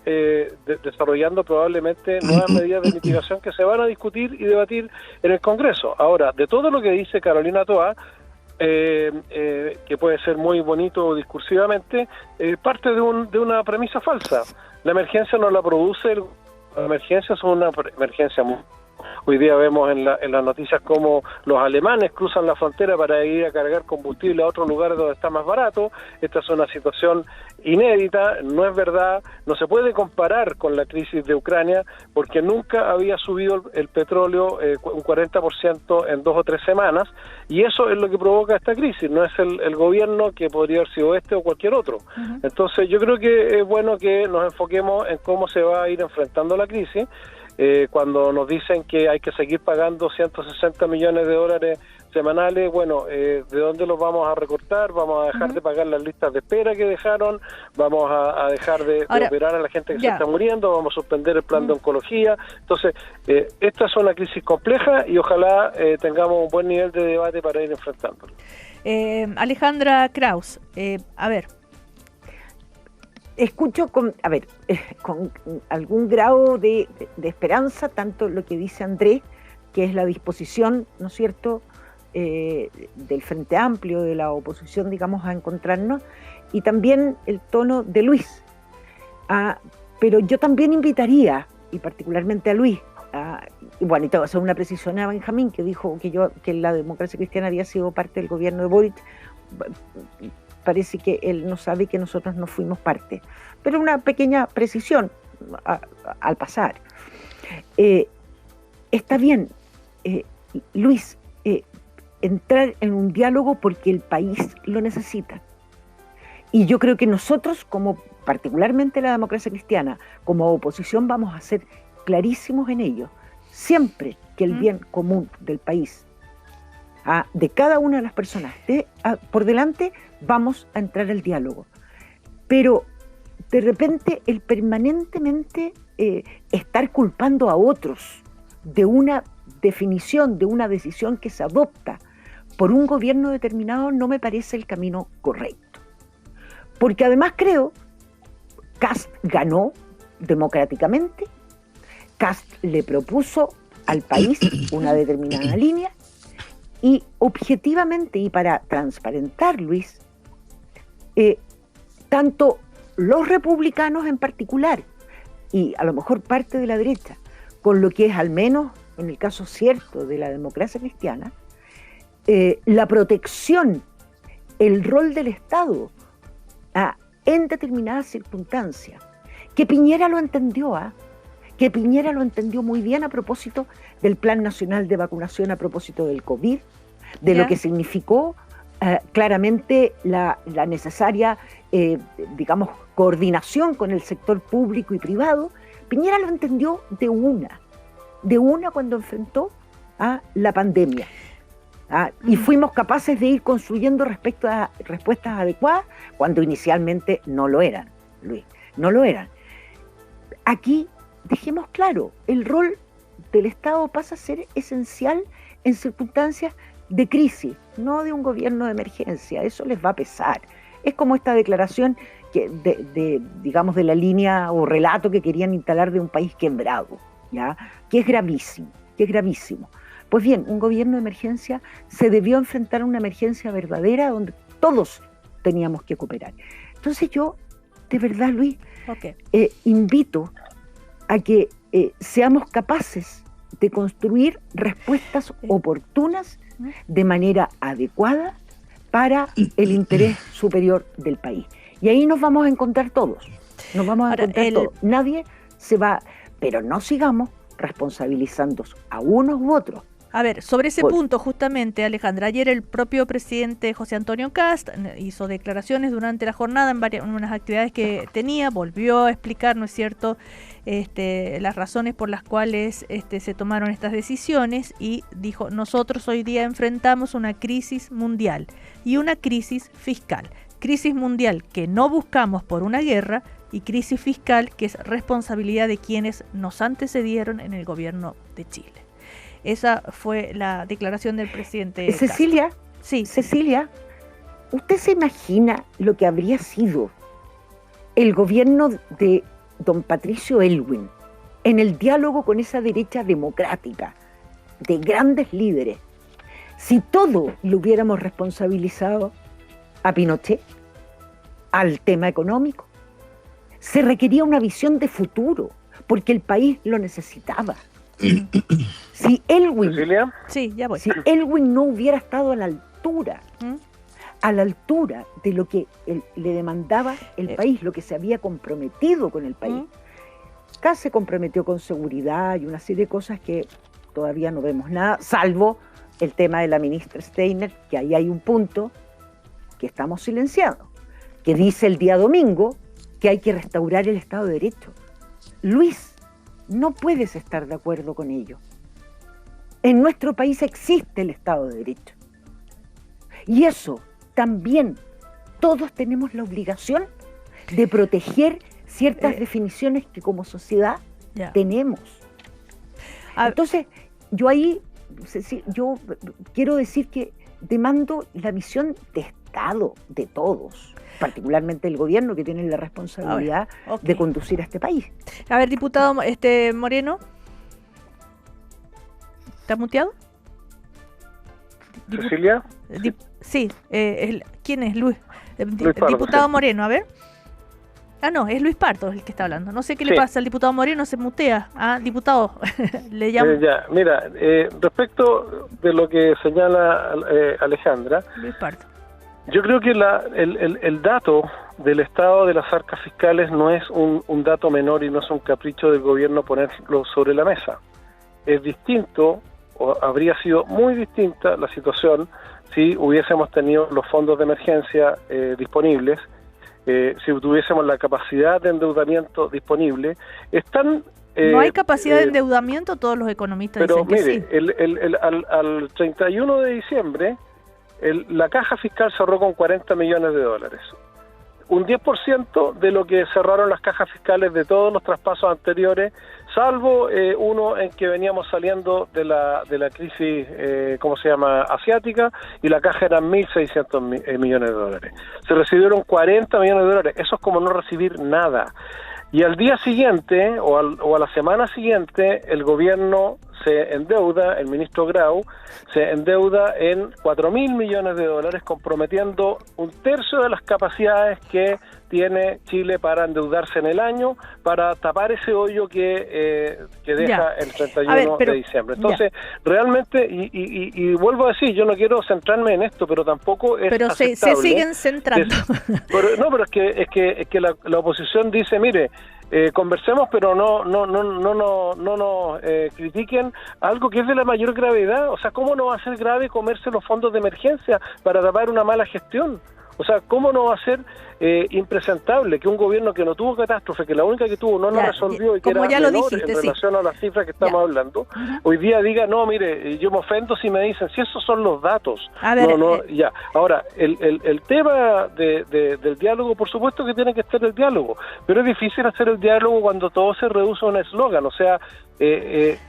desarrollando probablemente nuevas medidas de mitigación que se van a discutir y debatir en el Congreso. Ahora, de todo lo que dice Carolina Toá, que puede ser muy bonito discursivamente, parte de una premisa falsa. La emergencia no la produce, la emergencia es una emergencia muy... Hoy día vemos en las noticias cómo los alemanes cruzan la frontera para ir a cargar combustible a otros lugares donde está más barato. Esta es una situación inédita, no es verdad, no se puede comparar con la crisis de Ucrania porque nunca había subido el petróleo un 40% en 2 o 3 semanas, y eso es lo que provoca esta crisis, no es el gobierno, que podría haber sido este o cualquier otro. Entonces yo creo que es bueno que nos enfoquemos en cómo se va a ir enfrentando la crisis. Cuando nos dicen que hay que seguir pagando 160 millones de dólares semanales, bueno, ¿de dónde los vamos a recortar? Vamos a dejar de pagar las listas de espera que dejaron, vamos a dejar de operar a la gente que se está muriendo, vamos a suspender el plan de oncología. Entonces, esta es una crisis compleja y ojalá tengamos un buen nivel de debate para ir enfrentándolo. Alejandra Kraus, a ver. Escucho con algún grado de esperanza tanto lo que dice Andrés, que es la disposición, ¿no es cierto?, del Frente Amplio, de la oposición, digamos, a encontrarnos, y también el tono de Luis. Pero yo también invitaría, y particularmente a Luis, y bueno, y tengo que hacer una precisión a Benjamín, que dijo que la democracia cristiana había sido parte del gobierno de Boric. Parece que él no sabe que nosotros no fuimos parte. Pero una pequeña precisión al pasar. Está bien, Luis, entrar en un diálogo porque el país lo necesita. Y yo creo que nosotros, como particularmente la democracia cristiana, como oposición, vamos a ser clarísimos en ello. Siempre que el bien común del país, de cada una de las personas, por delante, vamos a entrar al diálogo. Pero de repente el permanentemente estar culpando a otros de una definición, de una decisión que se adopta por un gobierno determinado, no me parece el camino correcto. Porque además creo, Kast ganó democráticamente, Kast le propuso al país una determinada línea, y objetivamente, y para transparentar, Luis, tanto los republicanos en particular, y a lo mejor parte de la derecha, con lo que es al menos, en el caso cierto de la democracia cristiana, la protección, el rol del Estado en determinadas circunstancias, que Piñera lo entendió, que Piñera lo entendió muy bien a propósito del Plan Nacional de Vacunación, a propósito del COVID, de lo que significó claramente la necesaria, digamos, coordinación con el sector público y privado. Piñera lo entendió de una cuando enfrentó a la pandemia. Y fuimos capaces de ir construyendo respuestas adecuadas cuando inicialmente no lo eran, Luis, no lo eran. Aquí, dejemos claro, el rol del Estado pasa a ser esencial en circunstancias de crisis, no de un gobierno de emergencia. Eso les va a pesar. Es como esta declaración digamos, de la línea o relato que querían instalar de un país quebrado, ¿ya? Que es gravísimo. Pues bien, un gobierno de emergencia se debió enfrentar a una emergencia verdadera donde todos teníamos que cooperar. Entonces yo, de verdad, Luis, invito a que seamos capaces de construir respuestas oportunas de manera adecuada para el interés superior del país. Y ahí nos vamos a encontrar todos. Nadie se va, pero no sigamos responsabilizando a unos u otros. A ver, sobre ese punto justamente, Alejandra, ayer el propio presidente José Antonio Kast hizo declaraciones durante la jornada en unas actividades que tenía, volvió a explicar, ¿no es cierto?, las razones por las cuales se tomaron estas decisiones y dijo, nosotros hoy día enfrentamos una crisis mundial y una crisis fiscal. Crisis mundial que no buscamos por una guerra y crisis fiscal que es responsabilidad de quienes nos antecedieron en el gobierno de Chile. Esa fue la declaración del presidente Cecilia, Kast. Sí. Cecilia, ¿usted se imagina lo que habría sido el gobierno de don Patricio Aylwin en el diálogo con esa derecha democrática de grandes líderes si todo lo hubiéramos responsabilizado a Pinochet, al tema económico? Se requería una visión de futuro porque el país lo necesitaba. Si Aylwin, sí, ya voy. Si Aylwin no hubiera estado a la altura de lo que le demandaba el país, lo que se había comprometido con el país, Kast se comprometió con seguridad y una serie de cosas que todavía no vemos nada, salvo el tema de la ministra Steiner, que ahí hay un punto que estamos silenciados, que dice el día domingo que hay que restaurar el Estado de Derecho. Luis, no puedes estar de acuerdo con ello. En nuestro país existe el Estado de Derecho. Y eso también, todos tenemos la obligación de proteger ciertas definiciones que como sociedad tenemos. Entonces, yo quiero decir que demando la visión de Estado de todos, particularmente el gobierno que tiene la responsabilidad de conducir a este país. A ver, diputado Moreno, ¿está muteado? ¿Cecilia? Sí, ¿quién es? Luis Pardo, diputado sí. Moreno, a ver. Ah, no, es Luis Pardo el que está hablando. No sé qué le pasa al diputado Moreno, se mutea. Ah, diputado, le llamo. Mira, respecto de lo que señala Alejandra, Luis Pardo. Yo creo que el dato del estado de las arcas fiscales no es un dato menor y no es un capricho del gobierno ponerlo sobre la mesa. Es distinto, o habría sido muy distinta la situación si hubiésemos tenido los fondos de emergencia disponibles, si tuviésemos la capacidad de endeudamiento disponible. No hay capacidad de endeudamiento, todos los economistas dicen que sí. Pero mire, al 31 de diciembre, la caja fiscal cerró con 40 millones de dólares. Un 10% de lo que cerraron las cajas fiscales de todos los traspasos anteriores, salvo uno en que veníamos saliendo de la crisis, asiática, y la caja eran 1.600 millones de dólares. Se recibieron 40 millones de dólares. Eso es como no recibir nada. Y al día siguiente, o a la semana siguiente, el gobierno se endeuda, el ministro Grau, se endeuda en 4.000 millones de dólares, comprometiendo un tercio de las capacidades que tiene Chile para endeudarse en el año, para tapar ese hoyo que deja el 31 de diciembre. Entonces, realmente, y vuelvo a decir, yo no quiero centrarme en esto, pero tampoco es aceptable. Se siguen centrando. Pero es que la oposición dice, mire, conversemos, pero no nos critiquen algo que es de la mayor gravedad. O sea, ¿cómo no va a ser grave comerse los fondos de emergencia para tapar una mala gestión? O sea, ¿cómo no va a ser impresentable que un gobierno que no tuvo catástrofe, que la única que tuvo no lo resolvió y que era menor en relación a las cifras que estamos hablando, hoy día diga, no, mire, yo me ofendo si me dicen, si esos son los datos. A ver, Ahora, el tema del diálogo, por supuesto que tiene que estar el diálogo, pero es difícil hacer el diálogo cuando todo se reduce a un eslogan, o sea,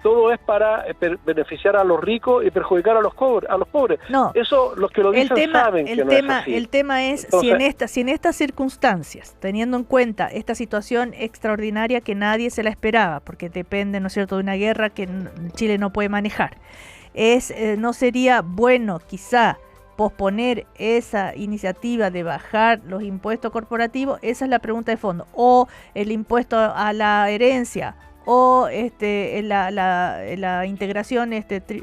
todo es para beneficiar a los ricos y perjudicar a los pobres. No, eso los que lo dicen saben que no es así. El tema es, entonces, si en estas circunstancias, teniendo en cuenta esta situación extraordinaria que nadie se la esperaba, porque depende, ¿no es cierto?, de una guerra que Chile no puede manejar, no sería bueno quizá posponer esa iniciativa de bajar los impuestos corporativos. Esa es la pregunta de fondo, o el impuesto a la herencia, o la integración,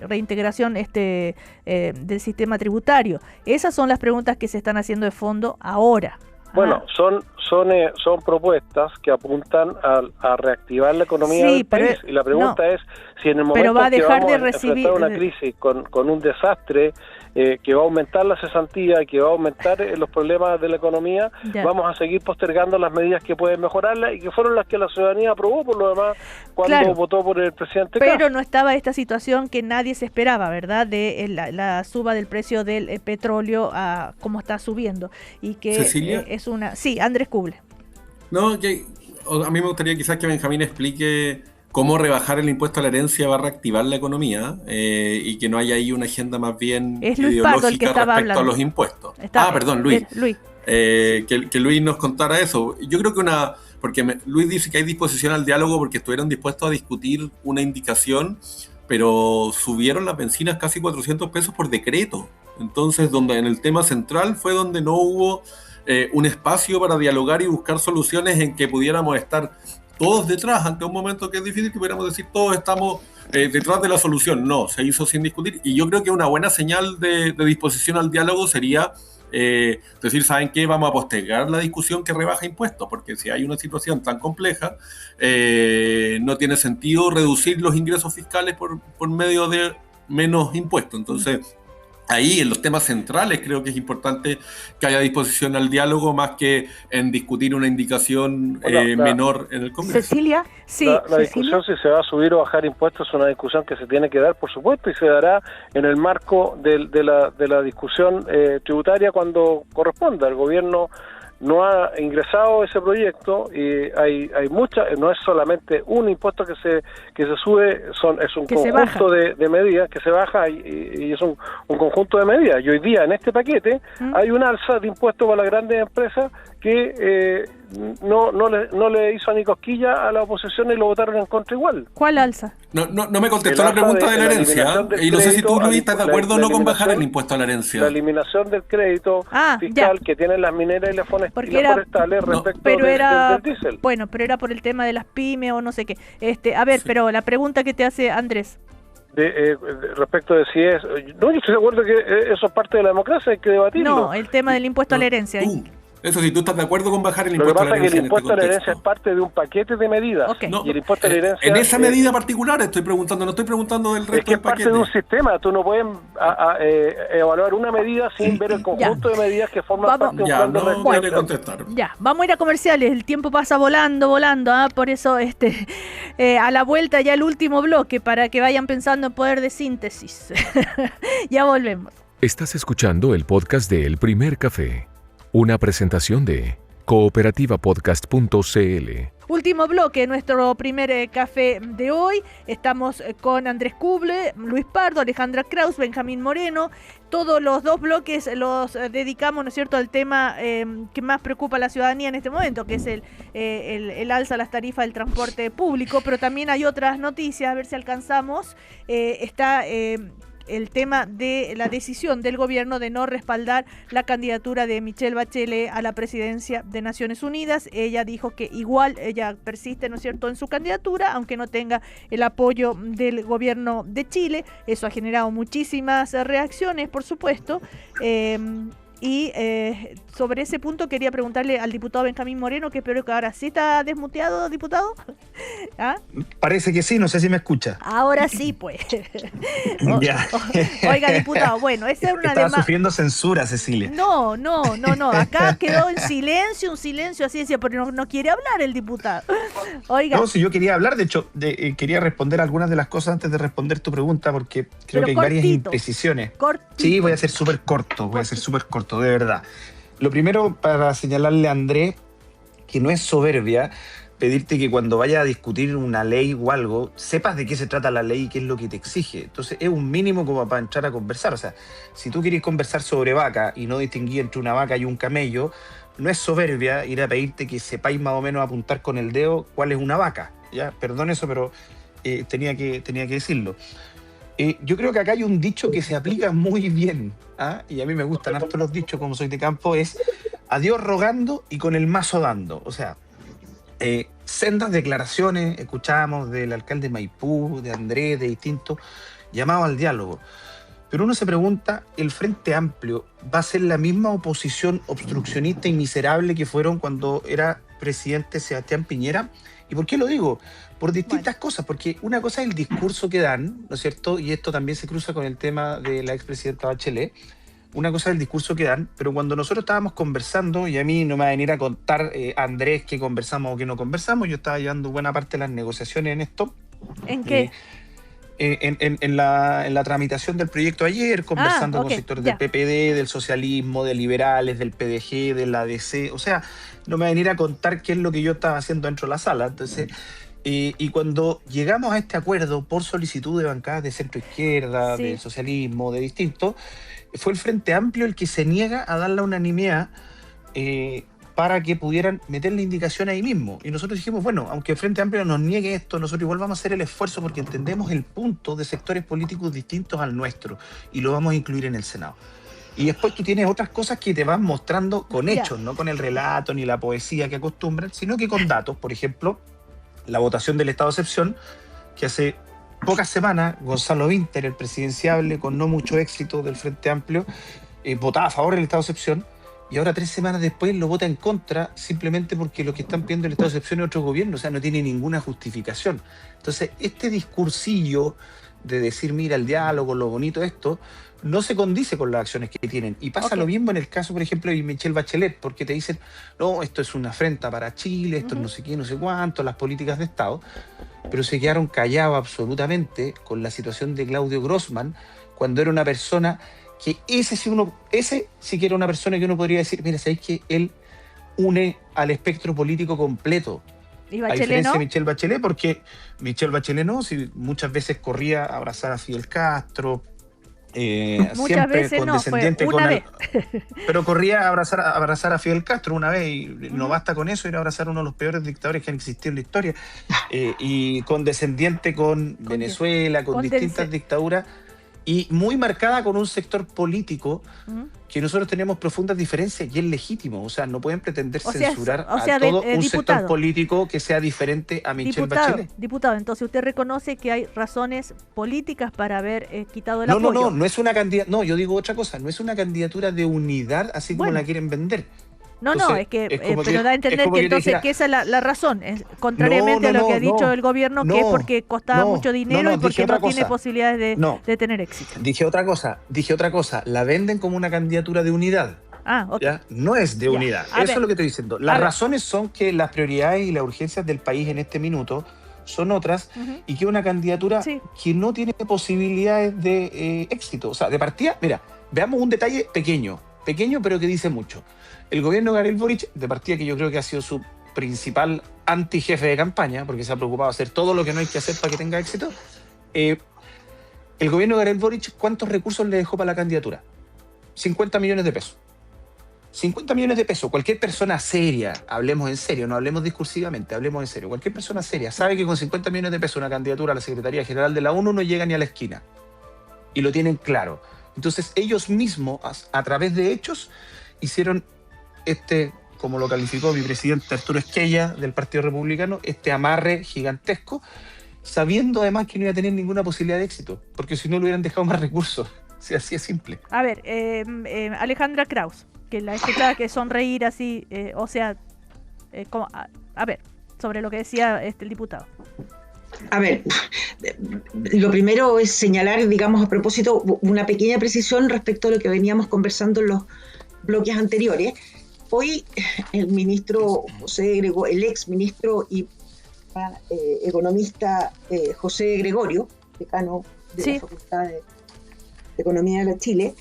reintegración del sistema tributario. Esas son las preguntas que se están haciendo de fondo ahora. Bueno, son propuestas que apuntan a reactivar la economía del país. Y la pregunta es si en el momento va a que dejar vamos de a recibir enfrentar una crisis con un desastre que va a aumentar la cesantía, que va a aumentar los problemas de la economía, vamos a seguir postergando las medidas que pueden mejorarla y que fueron las que la ciudadanía aprobó por lo demás cuando votó por el presidente Kast. Pero no estaba esta situación que nadie se esperaba, ¿verdad? De la suba del precio del petróleo a cómo está subiendo. Y que es una... Sí, Andrés Kuble. No, a mí me gustaría quizás que Benjamín explique cómo rebajar el impuesto a la herencia va a reactivar la economía y que no haya ahí una agenda más bien ideológica respecto a los impuestos. Perdón, Luis. Luis. Que Luis nos contara eso. Yo creo que porque Luis dice que hay disposición al diálogo porque estuvieron dispuestos a discutir una indicación, pero subieron las bencinas casi 400 pesos por decreto. Entonces, donde en el tema central fue donde no hubo un espacio para dialogar y buscar soluciones en que pudiéramos estar todos detrás, ante un momento que es difícil que pudiéramos decir todos estamos detrás de la solución. No, se hizo sin discutir, y yo creo que una buena señal de disposición al diálogo sería decir, ¿saben qué? Vamos a postergar la discusión que rebaja impuestos, porque si hay una situación tan compleja, no tiene sentido reducir los ingresos fiscales por medio de menos impuestos. Entonces, ahí en los temas centrales creo que es importante que haya disposición al diálogo más que en discutir una indicación menor en el Congreso. Cecilia, sí. La discusión si se va a subir o bajar impuestos es una discusión que se tiene que dar, por supuesto, y se dará en el marco de la discusión tributaria cuando corresponda. El gobierno no ha ingresado ese proyecto y hay muchas, no es solamente un impuesto que se sube, es un conjunto de medidas que se baja y es un conjunto de medidas. Y hoy día en este paquete hay un alza de impuestos para las grandes empresas que no le hizo ni cosquilla a la oposición y lo votaron en contra igual. ¿Cuál alza? No me contestó la pregunta de la herencia. Y no sé si tú, Luis, estás de acuerdo o no con bajar el impuesto a la herencia. La eliminación del crédito fiscal que tienen las mineras y las forestales respecto del diésel. Bueno, pero era por el tema de las pymes o no sé qué. Pero la pregunta que te hace Andrés. Respecto de si es... No, yo estoy de acuerdo que eso es parte de la democracia, hay que debatirlo. No, el tema del impuesto a la herencia. Eso sí, ¿tú estás de acuerdo con bajar el impuesto a la herencia? Lo que pasa es que el impuesto a la herencia es parte de un paquete de medidas. No, y el impuesto a la herencia... En esa medida particular estoy preguntando, no estoy preguntando del resto del paquete. Es parte de un sistema. Tú no puedes evaluar una medida sin ver el conjunto de medidas que forman parte de un plan de respuesta. Vamos a ir a comerciales. El tiempo pasa volando. Por eso a la vuelta ya el último bloque para que vayan pensando en poder de síntesis. Ya volvemos. Estás escuchando el podcast de El Primer Café. Una presentación de cooperativapodcast.cl. Último bloque, nuestro primer café de hoy. Estamos con Andrés Kuble, Luis Pardo, Alejandra Kraus, Benjamín Moreno. Todos los dos bloques los dedicamos, ¿no es cierto?, al tema que más preocupa a la ciudadanía en este momento, que es el alza a las tarifas del transporte público. Pero también hay otras noticias, a ver si alcanzamos. Está... el tema de la decisión del gobierno de no respaldar la candidatura de Michelle Bachelet a la presidencia de Naciones Unidas. Ella dijo que igual ella persiste, ¿no es cierto?, en su candidatura, aunque no tenga el apoyo del gobierno de Chile. Eso ha generado muchísimas reacciones, por supuesto. Y sobre ese punto quería preguntarle al diputado Benjamín Moreno, que espero que ahora sí está desmuteado, diputado. ¿Ah? Parece que sí, no sé si me escucha. Ahora sí, pues. Oiga, diputado, bueno, esa es una Estaba sufriendo censura, Cecilia. No. Acá quedó en silencio, un silencio así, decía, pero no quiere hablar el diputado. Oiga. No, si yo quería hablar, de hecho, quería responder algunas de las cosas antes de responder tu pregunta, porque creo que hay varias imprecisiones. Sí, voy a ser súper corto, de verdad. Lo primero, para señalarle a Andrés que no es soberbia pedirte que cuando vayas a discutir una ley o algo, sepas de qué se trata la ley y qué es lo que te exige. Entonces es un mínimo como para entrar a conversar. O sea, si tú quieres conversar sobre vaca y no distinguir entre una vaca y un camello, no es soberbia ir a pedirte que sepáis más o menos apuntar con el dedo cuál es una vaca. Ya, perdón eso, pero tenía que decirlo. Yo creo que acá hay un dicho que se aplica muy bien, y a mí me gustan harto los dichos, como soy de campo, es a Dios rogando y con el mazo dando. O sea, sendas declaraciones escuchábamos del alcalde Maipú, de Andrés, de distintos, llamados al diálogo. Pero uno se pregunta, ¿el Frente Amplio va a ser la misma oposición obstruccionista y miserable que fueron cuando era presidente Sebastián Piñera? ¿Y por qué lo digo? Por distintas cosas, porque una cosa es el discurso que dan, ¿no es cierto? Y esto también se cruza con el tema de la expresidenta Bachelet. Una cosa es el discurso que dan, pero cuando nosotros estábamos conversando, y a mí no me va a venir a contar Andrés qué conversamos o qué no conversamos, yo estaba llevando buena parte de las negociaciones en esto. ¿En qué? En la tramitación del proyecto ayer, conversando con sectores del PPD, del socialismo, de liberales, del PDG, del ADC. O sea, no me va a venir a contar qué es lo que yo estaba haciendo dentro de la sala. Entonces, y cuando llegamos a este acuerdo por solicitud de bancadas de centro izquierda, del socialismo, de distintos, fue el Frente Amplio el que se niega a dar la unanimidad para que pudieran meter la indicación ahí mismo. Y nosotros dijimos, bueno, aunque el Frente Amplio nos niegue esto, nosotros igual vamos a hacer el esfuerzo porque entendemos el punto de sectores políticos distintos al nuestro y lo vamos a incluir en el Senado. Y después tú tienes otras cosas que te van mostrando con hechos, no con el relato ni la poesía que acostumbran, sino que con datos. Por ejemplo, la votación del estado de excepción, que hace pocas semanas Gonzalo Vinter, el presidenciable con no mucho éxito del Frente Amplio, votaba a favor del estado de excepción. Y ahora 3 semanas después lo vota en contra simplemente porque lo que están pidiendo el estado de excepción es otro gobierno, o sea, no tiene ninguna justificación. Entonces, este discursillo de decir, mira, el diálogo, lo bonito de esto, no se condice con las acciones que tienen. Y pasa lo mismo en el caso, por ejemplo, de Michelle Bachelet, porque te dicen, no, esto es una afrenta para Chile, esto es no sé qué, no sé cuánto, las políticas de Estado, pero se quedaron callados absolutamente con la situación de Claudio Grossman, cuando era una persona que ese sí que era una persona que uno podría decir, mira, ¿sabéis que él une al espectro político completo? ¿Y a diferencia de Michelle Bachelet, porque Michelle Bachelet no, si muchas veces corría a abrazar a Fidel Castro, muchas veces condescendiente no, fue una vez. Pero corría a abrazar a Fidel Castro una vez y no basta con eso, ir a abrazar a uno de los peores dictadores que han existido en la historia, y condescendiente con Venezuela, con distintas dictaduras, y muy marcada con un sector político que nosotros tenemos profundas diferencias y es legítimo. O sea, no pueden pretender censurar a todo un sector político que sea diferente a Michelle Bachelet. Diputado, entonces usted reconoce que hay razones políticas para haber quitado el apoyo. No es una candidatura. No, yo digo otra cosa. No es una candidatura de unidad así como la quieren vender. Entonces, es que, pero da a entender que entonces que esa es la razón, contrariamente a lo que ha dicho el gobierno, que es porque costaba mucho dinero y porque no tiene posibilidades de tener éxito. Dije otra cosa, la venden como una candidatura de unidad. ¿Ya? No es de unidad, eso es lo que estoy diciendo. Las razones son que las prioridades y las urgencias del país en este minuto son otras y que una candidatura que no tiene posibilidades de éxito. O sea, de partida, mira, veamos un detalle pequeño pero que dice mucho. El gobierno de Gabriel Boric, de partida que yo creo que ha sido su principal antijefe de campaña, porque se ha preocupado de hacer todo lo que no hay que hacer para que tenga éxito, el gobierno de Gabriel Boric, ¿cuántos recursos le dejó para la candidatura? 50 millones de pesos. 50 millones de pesos. Cualquier persona seria, hablemos en serio, no hablemos discursivamente, hablemos en serio. Cualquier persona seria sabe que con 50 millones de pesos una candidatura a la Secretaría General de la ONU no llega ni a la esquina. Y lo tienen claro. Entonces ellos mismos, a través de hechos, hicieron como lo calificó mi presidente Arturo Esquella del Partido Republicano, amarre gigantesco, sabiendo además que no iba a tener ninguna posibilidad de éxito, porque si no le hubieran dejado más recursos. Sí, así es simple. A ver, Alejandra Kraus, que la escuchaba que sonreír así, a ver, sobre lo que decía el diputado. A ver, lo primero es señalar, digamos, a propósito, una pequeña precisión respecto a lo que veníamos conversando en los bloques anteriores. Hoy el ministro el ex ministro y economista José Gregorio, decano de la Facultad de Economía de la Chile,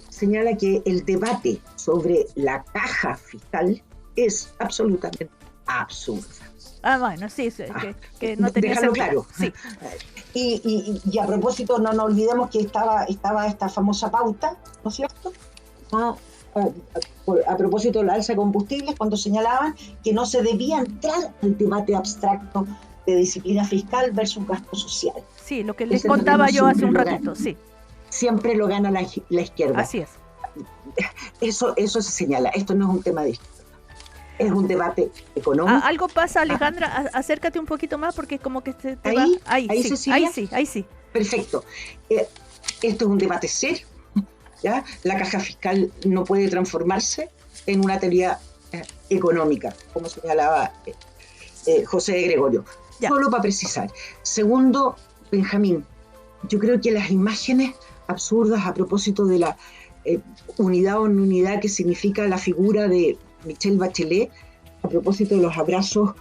señala que el debate sobre la caja fiscal es absolutamente absurda. Bueno, sí, que no tenía dejarlo sentido. Claro. Sí. Y a propósito, no nos olvidemos que estaba esta famosa pauta, ¿no es cierto? A propósito de la alza de combustibles, cuando señalaban que no se debía entrar al debate abstracto de disciplina fiscal versus gasto social. Sí, lo que les contaba yo hace un ratito, sí. Siempre lo gana la izquierda. Así es. Eso se señala, esto no es un tema de izquierda. Es un debate económico. Algo pasa, Alejandra, acércate un poquito más porque como que te va. Ahí sí. Perfecto. Esto es un debate serio, ¿ya? La caja fiscal no puede transformarse en una teoría económica, como señalaba José de Gregorio. Ya. Solo para precisar. Segundo, Benjamín, yo creo que las imágenes absurdas a propósito de la unidad o no unidad que significa la figura de Michelle Bachelet, a propósito de los abrazos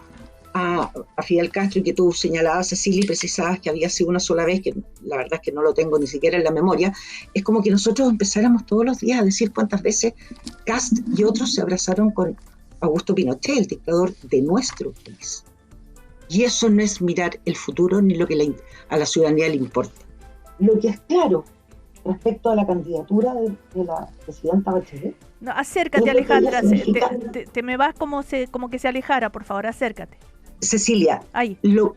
a Fidel Castro, y que tú señalabas, Cecilia, y precisabas que había sido una sola vez, que la verdad es que no lo tengo ni siquiera en la memoria, es como que nosotros empezáramos todos los días a decir cuántas veces Cast y otros se abrazaron con Augusto Pinochet, el dictador de nuestro país. Y eso no es mirar el futuro ni lo que a la ciudadanía le importa. Lo que es claro respecto a la candidatura de la presidenta Bachelet. No, acércate, Alejandra, te me vas como que se alejara, por favor, acércate. Cecilia, Ahí. Lo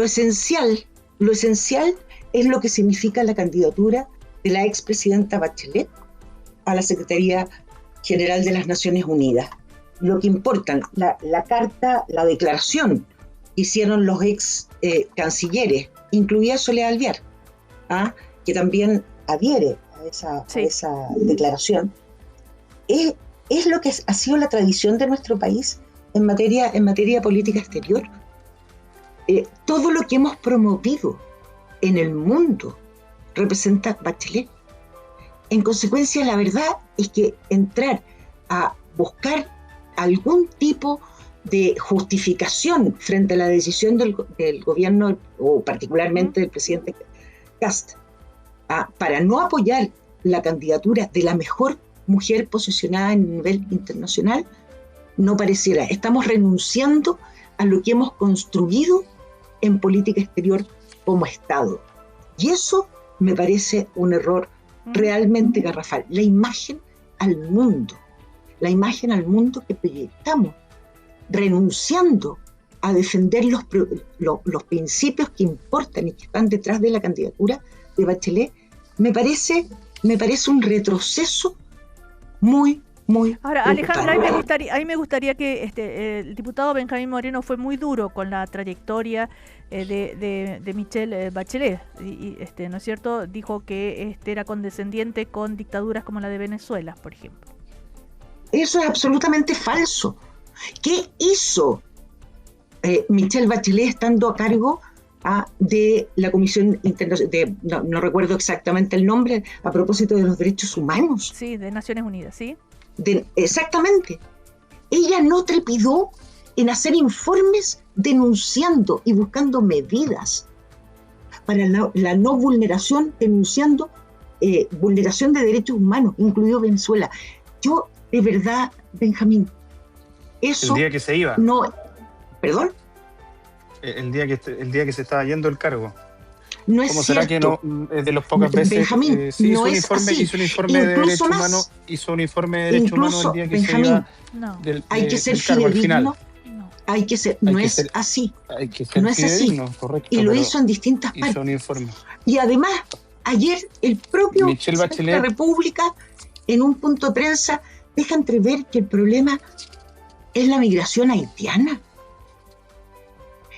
esencial es lo que significa la candidatura de la expresidenta Bachelet a la Secretaría General de las Naciones Unidas. Lo que importa, la carta, la declaración que hicieron los ex cancilleres, incluida Soledad Alvear, que también adhiere a esa declaración, es lo que ha sido la tradición de nuestro país en materia de política exterior. Todo lo que hemos promovido en el mundo representa Bachelet. En consecuencia, la verdad es que entrar a buscar algún tipo de justificación frente a la decisión del gobierno, o particularmente del presidente Kast, para no apoyar la candidatura de la mejor mujer posicionada en nivel internacional, no pareciera. Estamos renunciando a lo que hemos construido en política exterior como Estado. Y eso me parece un error realmente garrafal. La imagen al mundo que proyectamos, renunciando a defender los principios que importan y que están detrás de la candidatura de Bachelet, me parece un retroceso muy Ahora, Alejandra, a mí me gustaría que el diputado Benjamín Moreno fue muy duro con la trayectoria de Michelle Bachelet, ¿no es cierto? Dijo que era condescendiente con dictaduras como la de Venezuela, por ejemplo. Eso es absolutamente falso. ¿Qué hizo Michelle Bachelet estando a cargo de la Comisión Internacional, no recuerdo exactamente el nombre, a propósito de los derechos humanos? Sí, de Naciones Unidas, ¿sí? Exactamente. Ella no trepidó en hacer informes denunciando y buscando medidas para la no vulneración, denunciando vulneración de derechos humanos, incluido Venezuela. Yo, de verdad, Benjamín, eso... El día que se iba. No, ¿perdón? El día que se estaba yendo el cargo. No es ¿Cómo cierto. será que no es de las pocas veces? Benjamín, Sí, no es así. hizo un informe de derechos humanos. Hizo un informe de derechos humanos el día que Benjamín, se iba no. hay que ser del cargo al final. fidedigno. No. Hay que ser, no es así. Hay que ser no es así. Correcto, y lo hizo en distintas partes. Hizo un informe. Y además, ayer el propio Michelle presidente de la República, en un punto de prensa, deja entrever que el problema es la migración haitiana.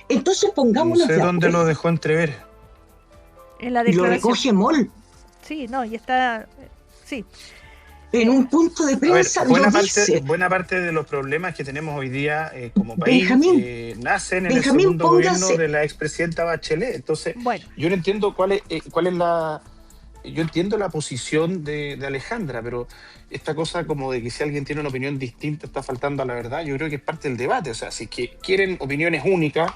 Entonces pongámonos No sé dónde lo dejó entrever. En la y lo declaración. recoge Moll. Sí, no, y está... Sí. En un punto de prensa buena parte de los problemas que tenemos hoy día como país nacen en el Benjamín, segundo gobierno de la expresidenta Bachelet. Entonces, bueno, yo no entiendo cuál es la... Yo entiendo la posición de Alejandra, pero esta cosa como de que si alguien tiene una opinión distinta está faltando a la verdad, yo creo que es parte del debate. O sea, si que quieren opiniones únicas,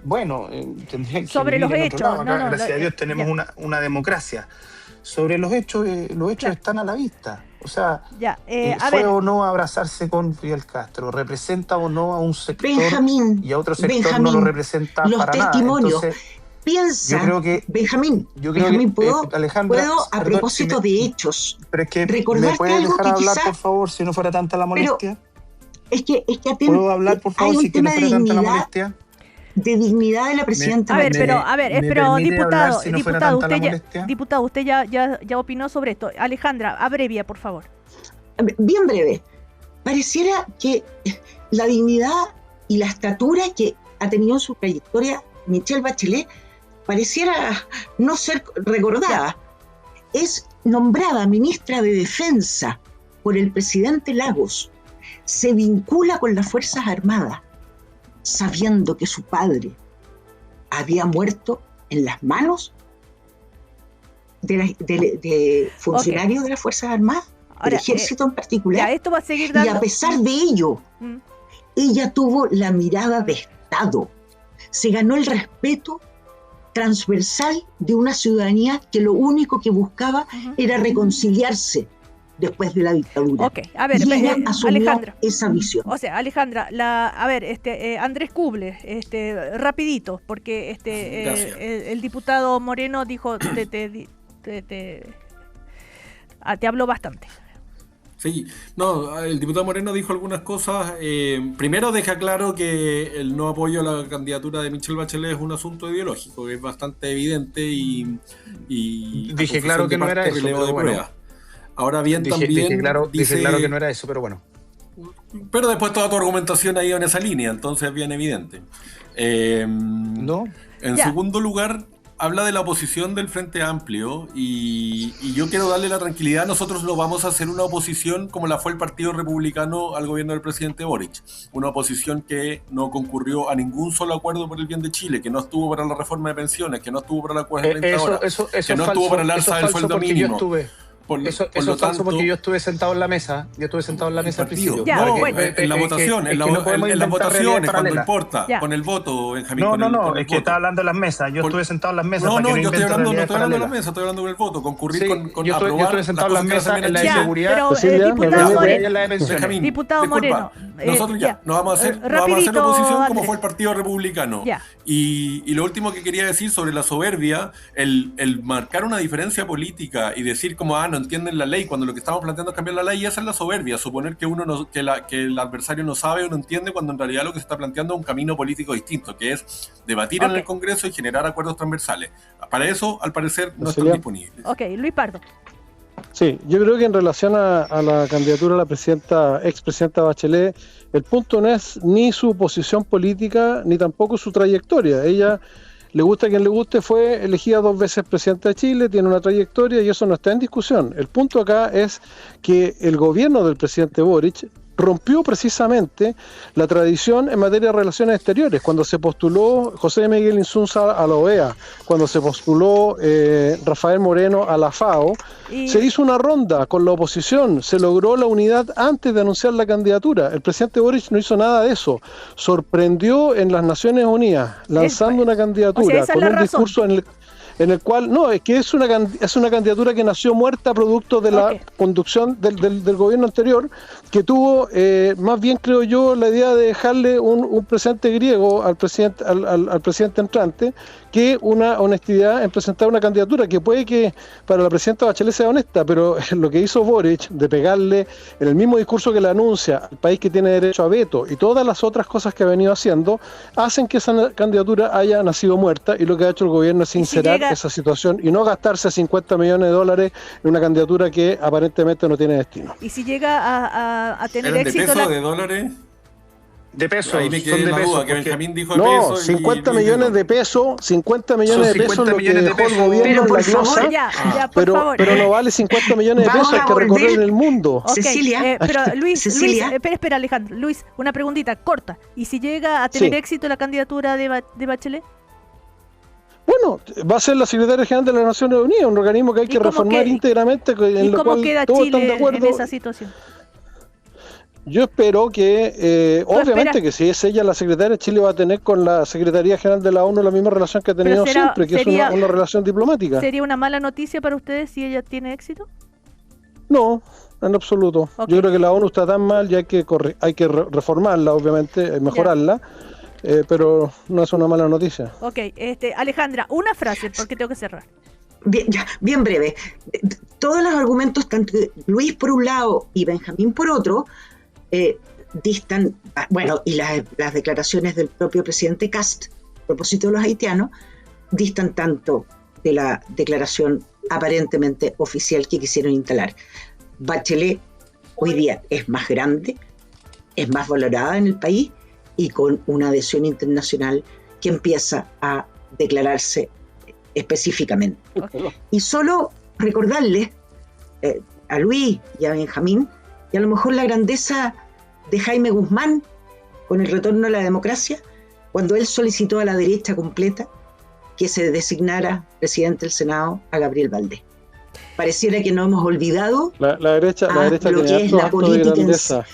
bueno, tendrían que sobre los hechos. Acá, gracias a Dios tenemos una democracia. Sobre los hechos están a la vista. O sea, fue o no abrazarse con Fidel Castro, representa o no a un sector y a otro sector no lo representa los para testimonios. Nada. Entonces, piensa, yo creo que, Benjamín, ¿puedo, a propósito de hechos, pero es que recordarte ¿me puedes algo dejar que hablar, quizá, por favor, si no fuera tanta la molestia? Es que ¿puedo hablar, por favor, si no fuera tanta la molestia? De dignidad de la presidenta. Diputado, usted ya opinó sobre esto. Alejandra, abrevia, por favor. Bien breve. Pareciera que la dignidad y la estatura que ha tenido en su trayectoria Michelle Bachelet pareciera no ser recordada. es nombrada ministra de Defensa por el presidente Lagos, se vincula con las Fuerzas Armadas, sabiendo que su padre había muerto en las manos de funcionarios de las Fuerzas Armadas, del ejército en particular. Ya, esto va a seguir dando... Y a pesar de ello, ella tuvo la mirada de Estado. Se ganó el respeto transversal de una ciudadanía que lo único que buscaba era reconciliarse después de la dictadura. Ok, a ver, y ella asumió Alejandra, esa visión. O sea, Alejandra, a ver, Andrés Kuble, rapidito, porque el diputado Moreno dijo, te habló bastante. Sí, no, el diputado Moreno dijo algunas cosas. Primero deja claro que el no apoyo a la candidatura de Michelle Bachelet es un asunto ideológico, que es bastante evidente y dije claro que no era eso, pero bueno. Ahora bien, dije claro que no era eso, pero bueno. Pero después toda tu argumentación ha ido en esa línea, entonces es bien evidente. No. En segundo lugar, habla de la oposición del Frente Amplio y yo quiero darle la tranquilidad. Nosotros no vamos a hacer una oposición como la fue el Partido Republicano al gobierno del presidente Boric. Una oposición que no concurrió a ningún solo acuerdo por el bien de Chile, que no estuvo para la reforma de pensiones, que no estuvo para la 40 horas, que no estuvo para el alza del sueldo mínimo. Eso es falso porque yo estuve sentado en la mesa. Yo estuve sentado en la mesa al principio. En la votación, en las votaciones, cuando importa, con el voto, Benjamín. No, es que está hablando de las mesas. Yo estuve sentado en las mesas. No, yo estoy hablando de las mesas, estoy hablando con el voto, concurrir con yo estuve sentado en las mesas en la de seguridad. Pero, diputado Moreno, nosotros no vamos a hacer oposición como fue el Partido Republicano. Y lo último que quería decir sobre la soberbia, el marcar una diferencia política y decir como, no entienden la ley, cuando lo que estamos planteando es cambiar la ley, y esa es la soberbia, suponer que que el adversario no sabe o no entiende, cuando en realidad lo que se está planteando es un camino político distinto, que es debatir en el Congreso y generar acuerdos transversales. Para eso, al parecer, no están disponibles. Ok, Luis Pardo. Sí, yo creo que en relación a la candidatura a la expresidenta Bachelet, el punto no es ni su posición política, ni tampoco su trayectoria. Ella, le gusta a quien le guste, fue elegida 2 veces presidenta de Chile, tiene una trayectoria y eso no está en discusión. El punto acá es que el gobierno del presidente Boric rompió precisamente la tradición en materia de relaciones exteriores. Cuando se postuló José Miguel Insunza a la OEA, cuando se postuló Rafael Moreno a la FAO, se hizo una ronda con la oposición, se logró la unidad antes de anunciar la candidatura. El presidente Boric no hizo nada de eso. Sorprendió en las Naciones Unidas, lanzando una candidatura con un discurso en el cual, es que es una candidatura que nació muerta producto de la conducción del gobierno anterior, que tuvo, más bien creo yo, la idea de dejarle un presente griego al presidente entrante, que una honestidad en presentar una candidatura que puede que para la presidenta Bachelet sea honesta, pero lo que hizo Boric de pegarle en el mismo discurso que la anuncia al país que tiene derecho a veto y todas las otras cosas que ha venido haciendo, hacen que esa candidatura haya nacido muerta, y lo que ha hecho el gobierno es sincerar esa situación y no gastarse $50 millones en una candidatura que aparentemente no tiene destino. ¿Y si llega a tener éxito? ¿De peso, de dólares? De pesos. Ahí me quedé en la duda, que Benjamín dijo no, peso. 50 millones de pesos, 50 millones de pesos lo que dejó el gobierno en la glosa, pero no vale 50 millones de pesos, hay que recorrer en el mundo. Cecilia, pero Luis, espera Alejandro, Luis, una preguntita corta. ¿Y si llega a tener éxito la candidatura de Bachelet? Bueno, va a ser la secretaria general de las Naciones Unidas, un organismo que hay que reformar íntegramente, en lo cual todos están de acuerdo. ¿Y cómo queda Chile en esa situación? Yo espero que, obviamente que si es ella la secretaria, Chile va a tener con la Secretaría General de la ONU la misma relación que ha tenido siempre, que es una relación diplomática. ¿Sería una mala noticia para ustedes si ella tiene éxito? No, en absoluto. Yo creo que la ONU está tan mal y hay que reformarla, obviamente, mejorarla, pero no es una mala noticia. Ok, Alejandra, una frase, porque tengo que cerrar. Bien breve. Todos los argumentos, tanto de Luis por un lado y Benjamín por otro, distan, y las declaraciones del propio presidente Kast a propósito de los haitianos, distan tanto de la declaración aparentemente oficial que quisieron instalar. Bachelet hoy día es más grande, es más valorada en el país y con una adhesión internacional que empieza a declararse específicamente. Y solo recordarles a Luis y a Benjamín, y a lo mejor la grandeza de Jaime Guzmán con el retorno a la democracia, cuando él solicitó a la derecha completa que se designara presidente del Senado a Gabriel Valdés. Pareciera que no hemos olvidado la derecha lo que es la política en sí. Ya.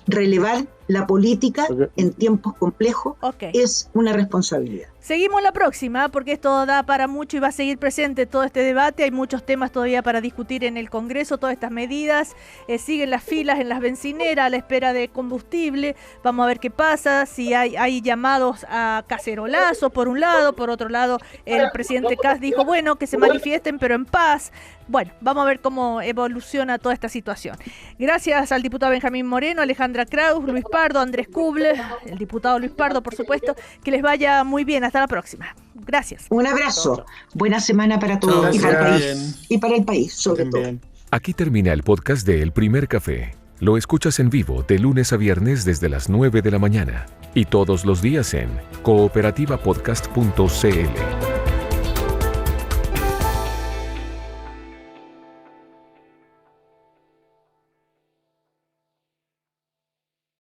Relevar la política en tiempos complejos Ok. es una responsabilidad. Seguimos la próxima, porque esto da para mucho y va a seguir presente todo este debate. Hay muchos temas todavía para discutir en el Congreso, todas estas medidas. Siguen las filas en las bencineras a la espera de combustible. Vamos a ver qué pasa, si hay llamados a cacerolazo por un lado, por otro lado el presidente Kast dijo, bueno, que se manifiesten pero en paz. Bueno, vamos a ver cómo evoluciona toda esta situación. Gracias al diputado Benjamín Moreno, Alejandra Kraus, Luis Pardo, Andrés Kubler, el diputado Luis Pardo, por supuesto. Que les vaya muy bien. Hasta la próxima. Gracias. Un abrazo. Buena semana para todos y para el país. Y para el país, sobre todo. Aquí termina el podcast de El Primer Café. Lo escuchas en vivo de lunes a viernes desde las 9 de la mañana y todos los días en cooperativapodcast.cl.